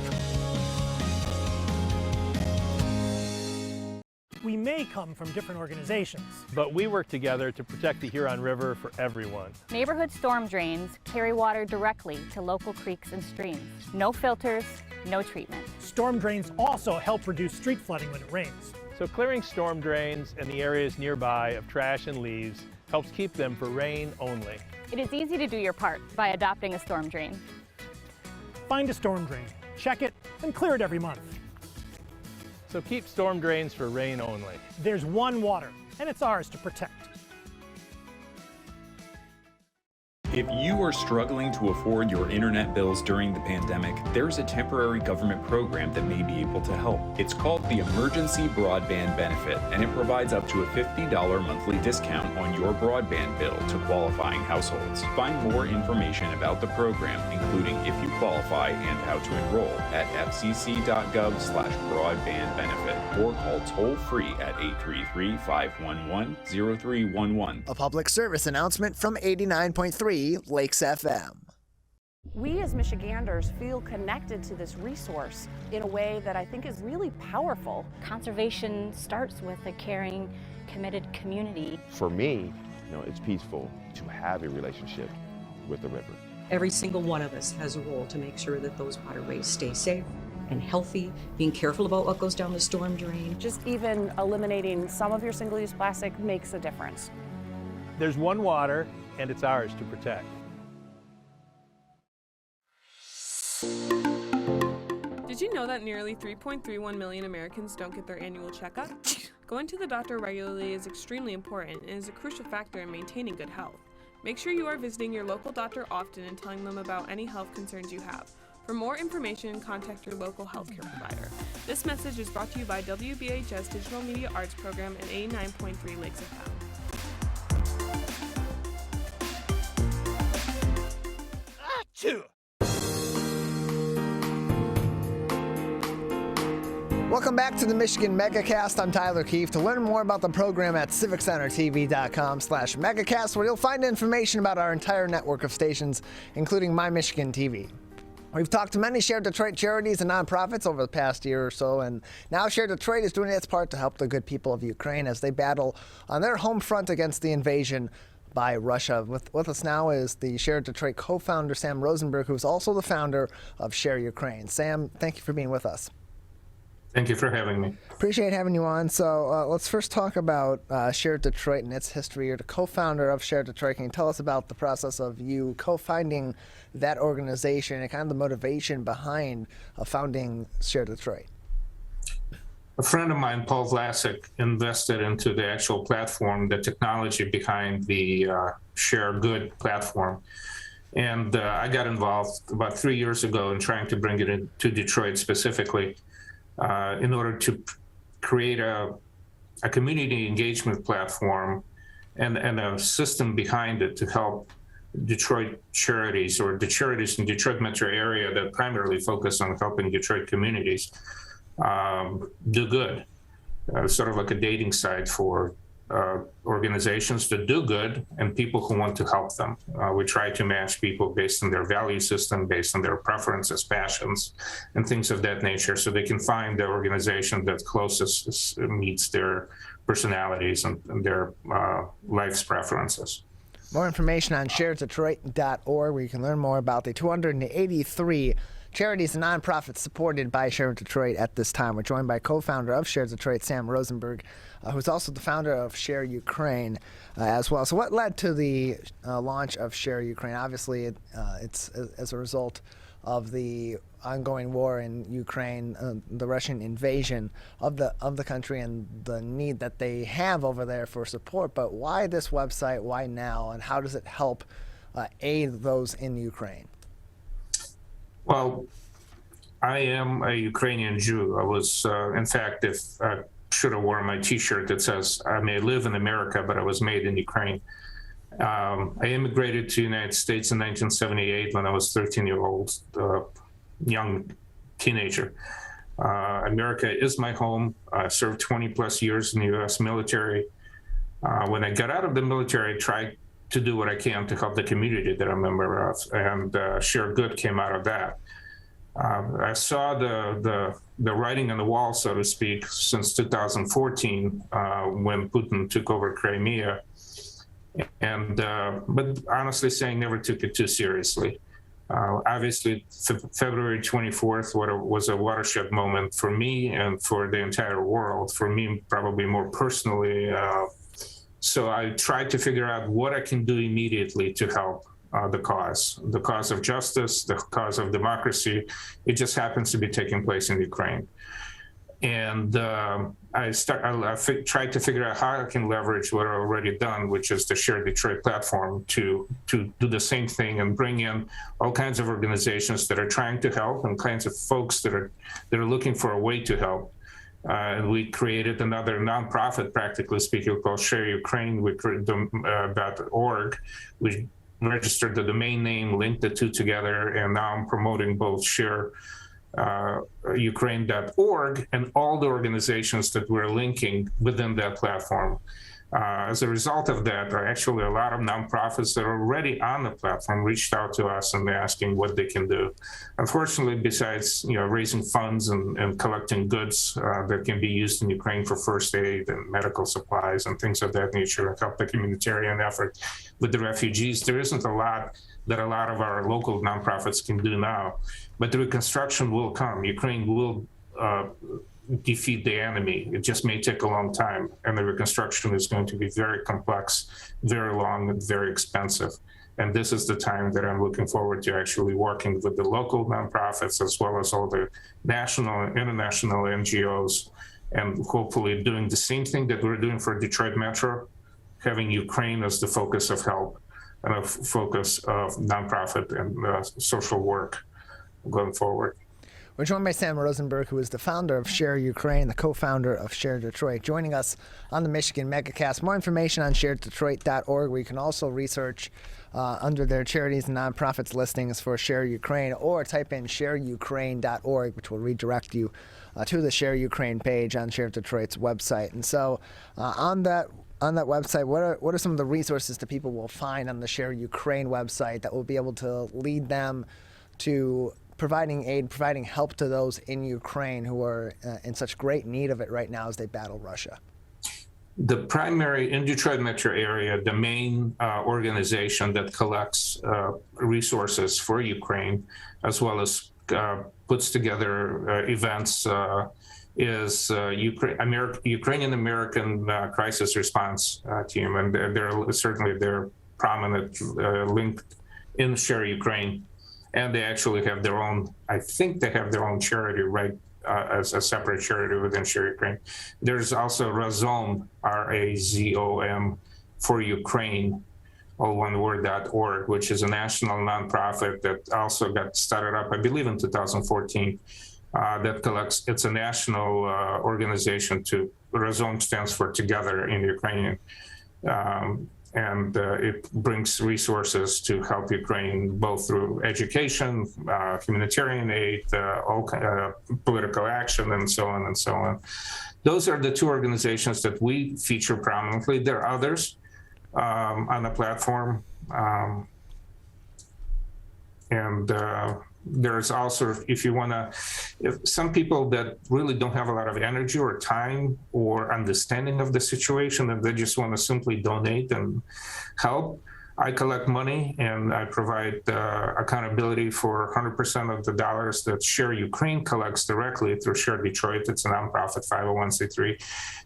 We may come from different organizations, but we work together to protect the Huron River for everyone. Neighborhood storm drains carry water directly to local creeks and streams. No filters, no treatment. Storm drains also help reduce street flooding when it rains. So clearing storm drains and the areas nearby of trash and leaves helps keep them for rain only. It is easy to do your part by adopting a storm drain. Find a storm drain, check it, and clear it every month. So keep storm drains for rain only. There's one water, and it's ours to protect. If you are struggling to afford your internet bills during the pandemic, there's a temporary government program that may be able to help. It's called the Emergency Broadband Benefit, and it provides up to a $50 monthly discount on your broadband bill to qualifying households. Find more information about the program, including if you qualify and how to enroll, at fcc.gov/broadbandbenefit or call toll-free at 833-511-0311. A public service announcement from 89.3 Lakes FM. We as Michiganders feel connected to this resource in a way that I think is really powerful. Conservation starts with a caring, committed community. For me, it's peaceful to have a relationship with the river. Every single one of us has a role to make sure that those waterways stay safe and healthy, being careful about what goes down the storm drain. Just even eliminating some of your single-use plastic makes a difference. There's one water, and it's ours to protect. Did you know that nearly 3.31 million Americans don't get their annual checkup? Going to the doctor regularly is extremely important and is a crucial factor in maintaining good health. Make sure you are visiting your local doctor often and telling them about any health concerns you have. For more information, contact your local healthcare provider. This message is brought to you by WBHS Digital Media Arts Program and 89.3 Lakes FM. Achoo! Welcome back to the Michigan Megacast. I'm Tyler Keefe. To learn more about the program at civiccentertv.com/megacast, where you'll find information about our entire network of stations, including My Michigan TV. We've talked to many Share Detroit charities and nonprofits over the past year or so, and now Share Detroit is doing its part to help the good people of Ukraine as they battle on their home front against the invasion by Russia. With us now is the Share Detroit co-founder, Sam Rozenberg, who's also the founder of Share Ukraine. Sam, thank you for being with us. Thank you for having me. Appreciate having you on. So let's first talk about Share Detroit and its history. You're the co-founder of Share Detroit. Can you tell us about the process of you co-founding that organization and kind of the motivation behind founding Share Detroit? A friend of mine, Paul Vlasic, invested into the actual platform, the technology behind the Share Good platform. And I got involved about 3 years ago in trying to bring it into Detroit specifically. In order to create a community engagement platform and a system behind it to help Detroit charities or the charities in Detroit metro area that primarily focus on helping Detroit communities do good. Sort of like a dating site for organizations that do good and people who want to help them. We try to match people based on their value system, based on their preferences, passions, and things of that nature, so they can find the organization that closest meets their personalities and their life's preferences. More information on sharedetroit.org, where you can learn more about the 283 charities and nonprofits supported by Share Detroit at this time. We're joined by co-founder of Share Detroit, Sam Rozenberg, who's also the founder of Share Ukraine as well. So what led to the launch of Share Ukraine? Obviously, it's as a result of the ongoing war in Ukraine, the Russian invasion of the country, and the need that they have over there for support. But why this website? Why now? And how does it help aid those in Ukraine? Well, I am a Ukrainian Jew. I was, in fact, if I should have worn my T-shirt that says, I may live in America, but I was made in Ukraine. I immigrated to the United States in 1978 when I was 13-year-old, young teenager. America is my home. I served 20 plus years in the U.S. military. When I got out of the military, I tried to do what I can to help the community that I'm a member of, and Share Good came out of that. I saw the writing on the wall, so to speak, since 2014 when Putin took over Crimea, and but honestly saying, never took it too seriously. Obviously, February 24th was a watershed moment for me and for the entire world. For me, probably more personally. So I tried to figure out what I can do immediately to help the cause of justice, the cause of democracy. It just happens to be taking place in Ukraine. And I tried to figure out how I can leverage what I've already done, which is the Share Detroit platform, to do the same thing and bring in all kinds of organizations that are trying to help and kinds of folks that are looking for a way to help. And we created another nonprofit, practically speaking, called Share Ukraine. We created .org. We registered the domain name, linked the two together, and now I'm promoting both Share Ukraine.org and all the organizations that we're linking within that platform. As a result of that, actually a lot of nonprofits that are already on the platform reached out to us and they're asking what they can do. Unfortunately, besides raising funds and collecting goods that can be used in Ukraine for first aid and medical supplies and things of that nature, and help the humanitarian effort with the refugees, there isn't a lot that a lot of our local nonprofits can do now. But the reconstruction will come. Ukraine will defeat the enemy. It just may take a long time, and the reconstruction is going to be very complex, very long, and very expensive. And this is the time that I'm looking forward to actually working with the local nonprofits as well as all the national and international NGOs, and hopefully doing the same thing that we're doing for Detroit Metro, having Ukraine as the focus of help and a focus of nonprofit and social work going forward. We're joined by Sam Rozenberg, who is the founder of Share Ukraine, the co-founder of Share Detroit, joining us on the Michigan Megacast. More information on sharedetroit.org, where you can also research under their charities and nonprofits listings for Share Ukraine, or type in shareukraine.org, which will redirect you to the Share Ukraine page on Share Detroit's website. And so on that website, what are some of the resources that people will find on the Share Ukraine website that will be able to lead them to providing aid, providing help to those in Ukraine who are in such great need of it right now as they battle Russia? The primary, in Detroit metro area, the main organization that collects resources for Ukraine, as well as puts together events, is Ukrainian American Crisis Response Team, and they're prominent, linked in Share Ukraine. And they actually have their own, I think they have their own charity, right, as a separate charity within Share Ukraine. There's also Razom, R-A-Z-O-M, for Ukraine, all one word, .org, which is a national nonprofit that also got started up, I believe, in 2014, that collects, it's a national organization Razom stands for Together in Ukrainian. And it brings resources to help Ukraine both through education, humanitarian aid, political action, and so on and so on. Those are the two organizations that we feature prominently. There are others on the platform. There's also, if some people that really don't have a lot of energy or time or understanding of the situation, and they just want to simply donate and help, I collect money and I provide accountability for 100% of the dollars that Share Ukraine collects directly through Share Detroit. It's a nonprofit 501c3.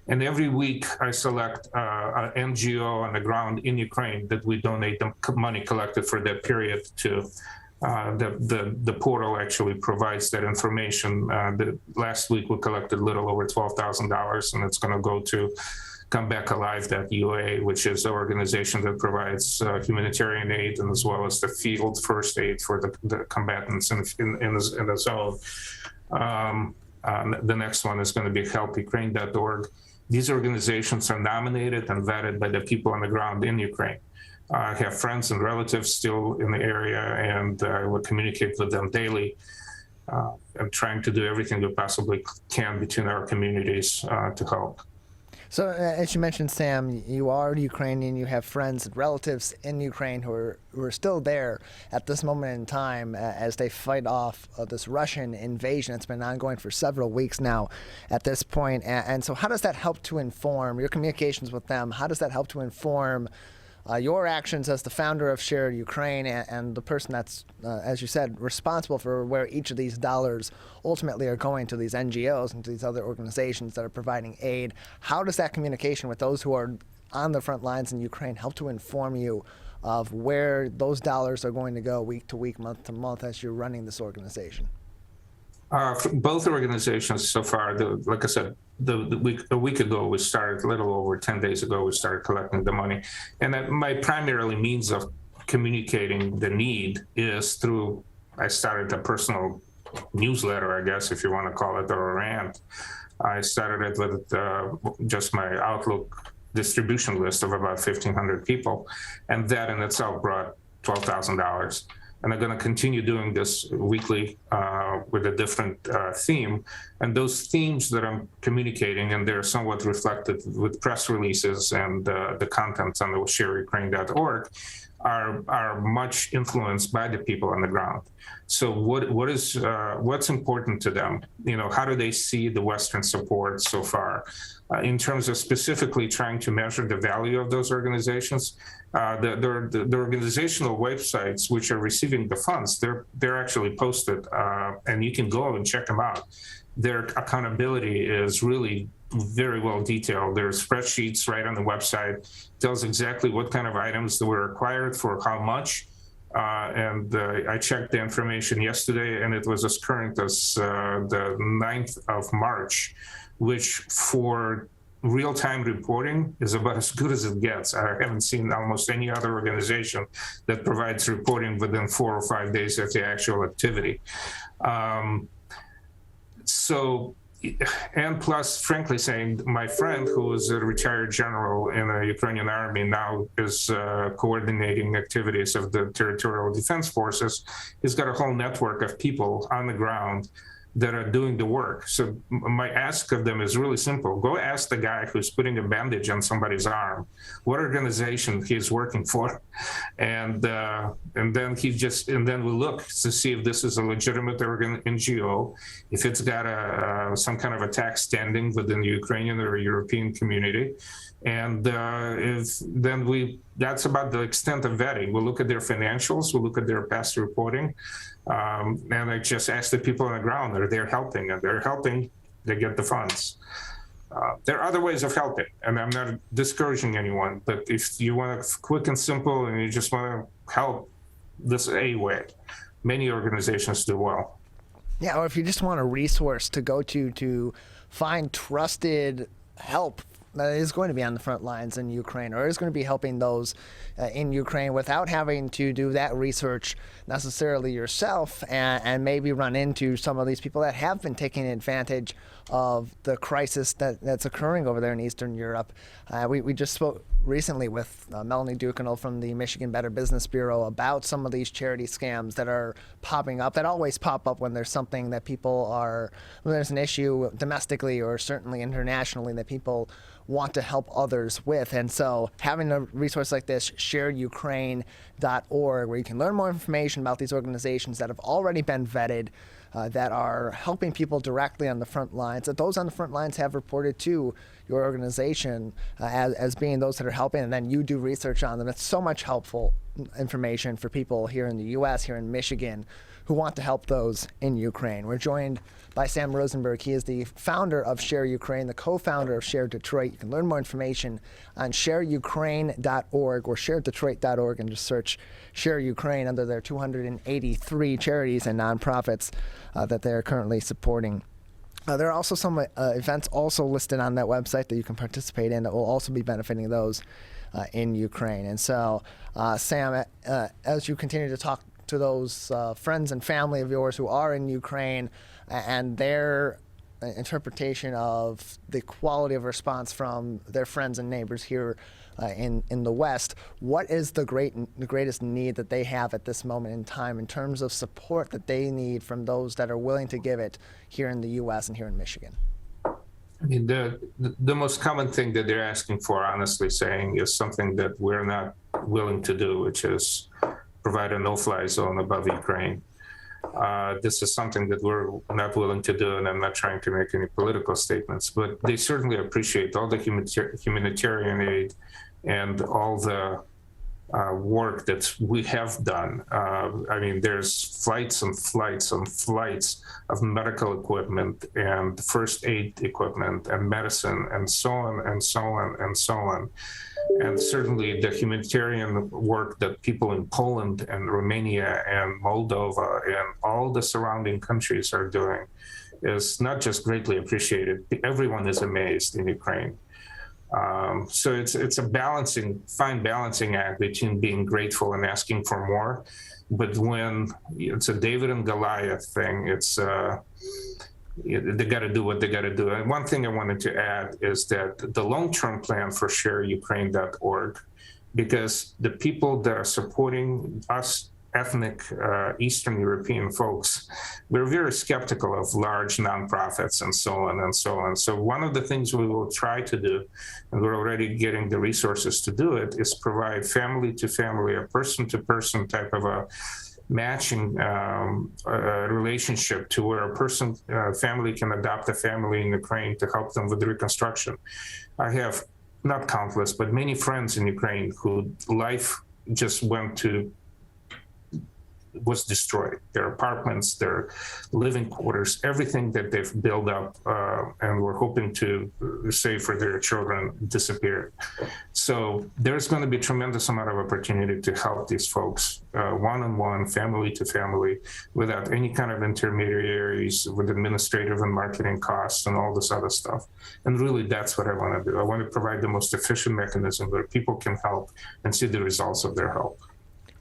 And every week I select an NGO on the ground in Ukraine that we donate the money collected for that period to. The portal actually provides that information. Last week we collected a little over $12,000, and it's going to go to ComeBackAlive.ua, which is the organization that provides humanitarian aid and as well as the field first aid for the combatants in the zone. The next one is going to be helpukraine.org. These organizations are nominated and vetted by the people on the ground in Ukraine. I have friends and relatives still in the area, and I will communicate with them daily. I'm trying to do everything we possibly can between our communities to help. So as you mentioned, Sam, you are Ukrainian, you have friends and relatives in Ukraine who are still there at this moment in time as they fight off this Russian invasion. It's been ongoing for several weeks now at this point. And so how does that help to inform your communications with them? How does that help to inform your actions as the founder of Share Ukraine and the person that's, as you said, responsible for where each of these dollars ultimately are going to these NGOs and to these other organizations that are providing aid? How does that communication with those who are on the front lines in Ukraine help to inform you of where those dollars are going to go week to week, month to month as you're running this organization? Both organizations so far, like I said, a week ago, we started, a little over 10 days ago, we started collecting the money. And my primarily means of communicating the need is through, I started a personal newsletter, I guess, if you want to call it, or a rant. I started it with just my Outlook distribution list of about 1,500 people. And that in itself brought $12,000. And I'm going to continue doing this weekly with a different theme. And those themes that I'm communicating, and they're somewhat reflected with press releases and the contents on the shareukraine.org, are much influenced by the people on the ground. So what's important to them? How do they see the Western support so far? In terms of specifically trying to measure the value of those organizations, the organizational websites which are receiving the funds, they're actually posted, and you can go and check them out. Their accountability is really very well detailed. There's spreadsheets right on the website, tells exactly what kind of items that were acquired for how much. And I checked the information yesterday, and it was as current as the 9th of March, which for real-time reporting is about as good as it gets. I haven't seen almost any other organization that provides reporting within 4 or 5 days of the actual activity. And plus, frankly saying, my friend, who is a retired general in the Ukrainian army, now is coordinating activities of the territorial defense forces. He's got a whole network of people on the ground that are doing the work. So my ask of them is really simple. Go ask the guy who's putting a bandage on somebody's arm what organization he's working for, and then we look to see if this is a legitimate NGO, if it's got some kind of a tax standing within the Ukrainian or European community, and that's about the extent of vetting. We'll look at their financials, we'll look at their past reporting. And I just ask the people on the ground, are they helping? And they're helping, they get the funds. There are other ways of helping, and I'm not discouraging anyone, but if you want it quick and simple and you just want to help this a way, many organizations do well. Yeah, or if you just want a resource to go to find trusted help that is going to be on the front lines in Ukraine, or is going to be helping those in Ukraine without having to do that research necessarily yourself, and maybe run into some of these people that have been taking advantage of the crisis that's occurring over there in Eastern Europe. We just spoke recently with Melanie Ducanel from the Michigan Better Business Bureau about some of these charity scams that are popping up, that always pop up when there's something that when there's an issue domestically or certainly internationally that people want to help others with. And so having a resource like this, shareukraine.org, where you can learn more information about these organizations that have already been vetted, that are helping people directly on the front lines, that those on the front lines have reported to your organization as being those that are helping, and then you do research on them. It's so much helpful information for people here in the U.S., here in Michigan, who want to help those in Ukraine. We're joined by Sam Rozenberg. He is the founder of Share Ukraine, the co-founder of Share Detroit. You can learn more information on shareukraine.org or sharedetroit.org, and just search Share Ukraine under their 283 charities and nonprofits that they are currently supporting. There are also some events also listed on that website that you can participate in that will also be benefiting those in Ukraine. And so, Sam, as you continue to talk to those friends and family of yours who are in Ukraine and their interpretation of the quality of response from their friends and neighbors here in the West, what is the greatest need that they have at this moment in time in terms of support that they need from those that are willing to give it here in the U.S. and here in Michigan? I mean, the most common thing that they're asking for, honestly saying, is something that we're not willing to do, which is provide a no-fly zone above Ukraine. This is something that we're not willing to do, and I'm not trying to make any political statements, but they certainly appreciate all the humanitarian aid and all the work that we have done. I mean, there's flights and flights and flights of medical equipment and first aid equipment and medicine and so on and so on and so on. And certainly the humanitarian work that people in Poland and Romania and Moldova and all the surrounding countries are doing is not just greatly appreciated. Everyone is amazed in Ukraine. So it's a fine balancing act between being grateful and asking for more. But when it's a David and Goliath thing, it's they got to do what they got to do. And one thing I wanted to add is that the long-term plan for shareukraine.org, because the people that are supporting us ethnic Eastern European folks, we're very skeptical of large nonprofits and so on and so on. So one of the things we will try to do, and we're already getting the resources to do it, is provide family to family, a person to person type of a matching relationship to where a family can adopt a family in Ukraine to help them with the reconstruction. I have not countless, but many friends in Ukraine who life just was destroyed. Their apartments, their living quarters, everything that they've built up and were hoping to save for their children disappeared. So there's going to be a tremendous amount of opportunity to help these folks one-on-one, family to family, without any kind of intermediaries, with administrative and marketing costs and all this other stuff. And really, that's what I want to do. I want to provide the most efficient mechanism where people can help and see the results of their help.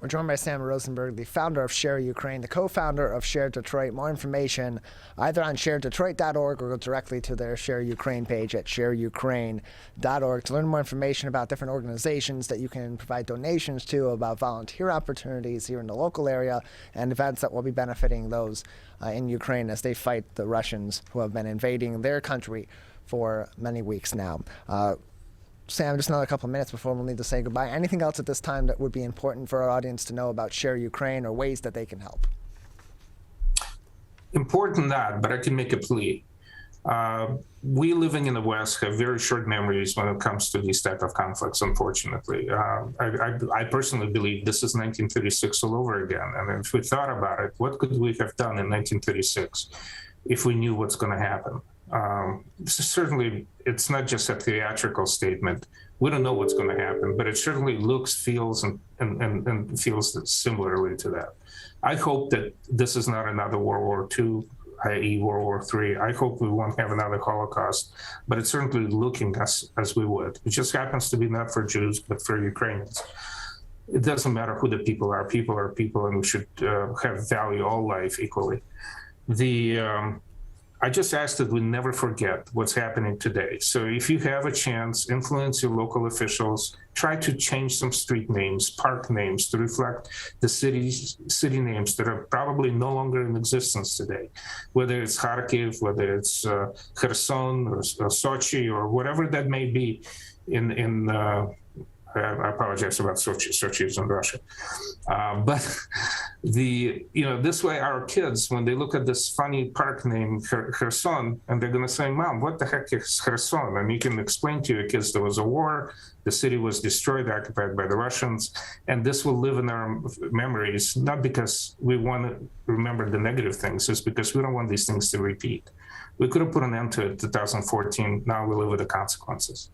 We're joined by Sam Rozenberg, the founder of Share Ukraine, the co-founder of Share Detroit. More information either on sharedetroit.org or go directly to their Share Ukraine page at shareukraine.org to learn more information about different organizations that you can provide donations to, about volunteer opportunities here in the local area, and events that will be benefiting those in Ukraine as they fight the Russians who have been invading their country for many weeks now. Sam, just another couple of minutes before we'll need to say goodbye. Anything else at this time that would be important for our audience to know about Share Ukraine or ways that they can help? Important not, but I can make a plea. We living in the West have very short memories when it comes to these type of conflicts, unfortunately. I personally believe this is 1936 all over again. And if we thought about it, what could we have done in 1936 if we knew what's going to happen? Certainly, it's not just a theatrical statement. We don't know what's going to happen, but it certainly looks, feels, and feels similarly to that. I hope that this is not another World War II, i.e. World War III. I hope we won't have another Holocaust, but it's certainly looking as we would. It just happens to be not for Jews, but for Ukrainians. It doesn't matter who the people are. People are people, and we should value all life equally. I just ask that we never forget what's happening today. So if you have a chance, influence your local officials, try to change some street names, park names to reflect the city names that are probably no longer in existence today, whether it's Kharkiv, whether it's Kherson or Sochi or whatever that may be I apologize about Sochi. Sochi is in Russia. But this way our kids, when they look at this funny park named Kherson, and they're going to say, Mom, what the heck is Kherson? And you can explain to your kids there was a war, the city was destroyed, occupied by the Russians, and this will live in our memories, not because we want to remember the negative things, it's because we don't want these things to repeat. We could have put an end to it in 2014. Now we live with the consequences.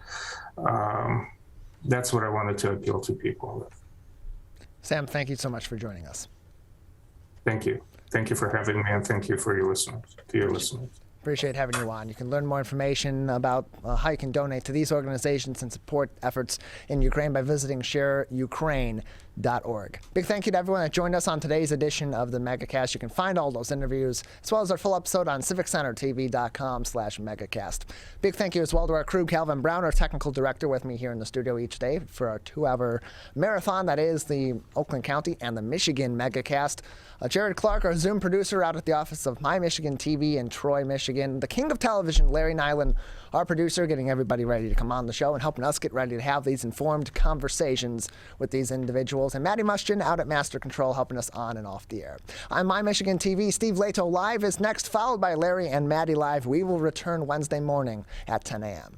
That's what I wanted to appeal to people with. Sam, thank you so much for joining us. Thank you. Thank you for having me, and thank you for your listeners. Appreciate having you on. You can learn more information about how you can donate to these organizations and support efforts in Ukraine by visiting shareukraine.org. Big thank you to everyone that joined us on today's edition of the Megacast. You can find all those interviews as well as our full episode on civiccentertv.com/megacast. Big thank you as well to our crew, Calvin Brown, our technical director, with me here in the studio each day for our 2-hour marathon that is the Oakland County and the Michigan Megacast. Jared Clark, our Zoom producer out at the office of My Michigan TV in Troy, Michigan. The king of television, Larry Nyland, our producer, getting everybody ready to come on the show and helping us get ready to have these informed conversations with these individuals. And Maddie Mustian out at Master Control helping us on and off the air. I'm My Michigan TV. Steve Leto Live is next, followed by Larry and Maddie Live. We will return Wednesday morning at 10 a.m.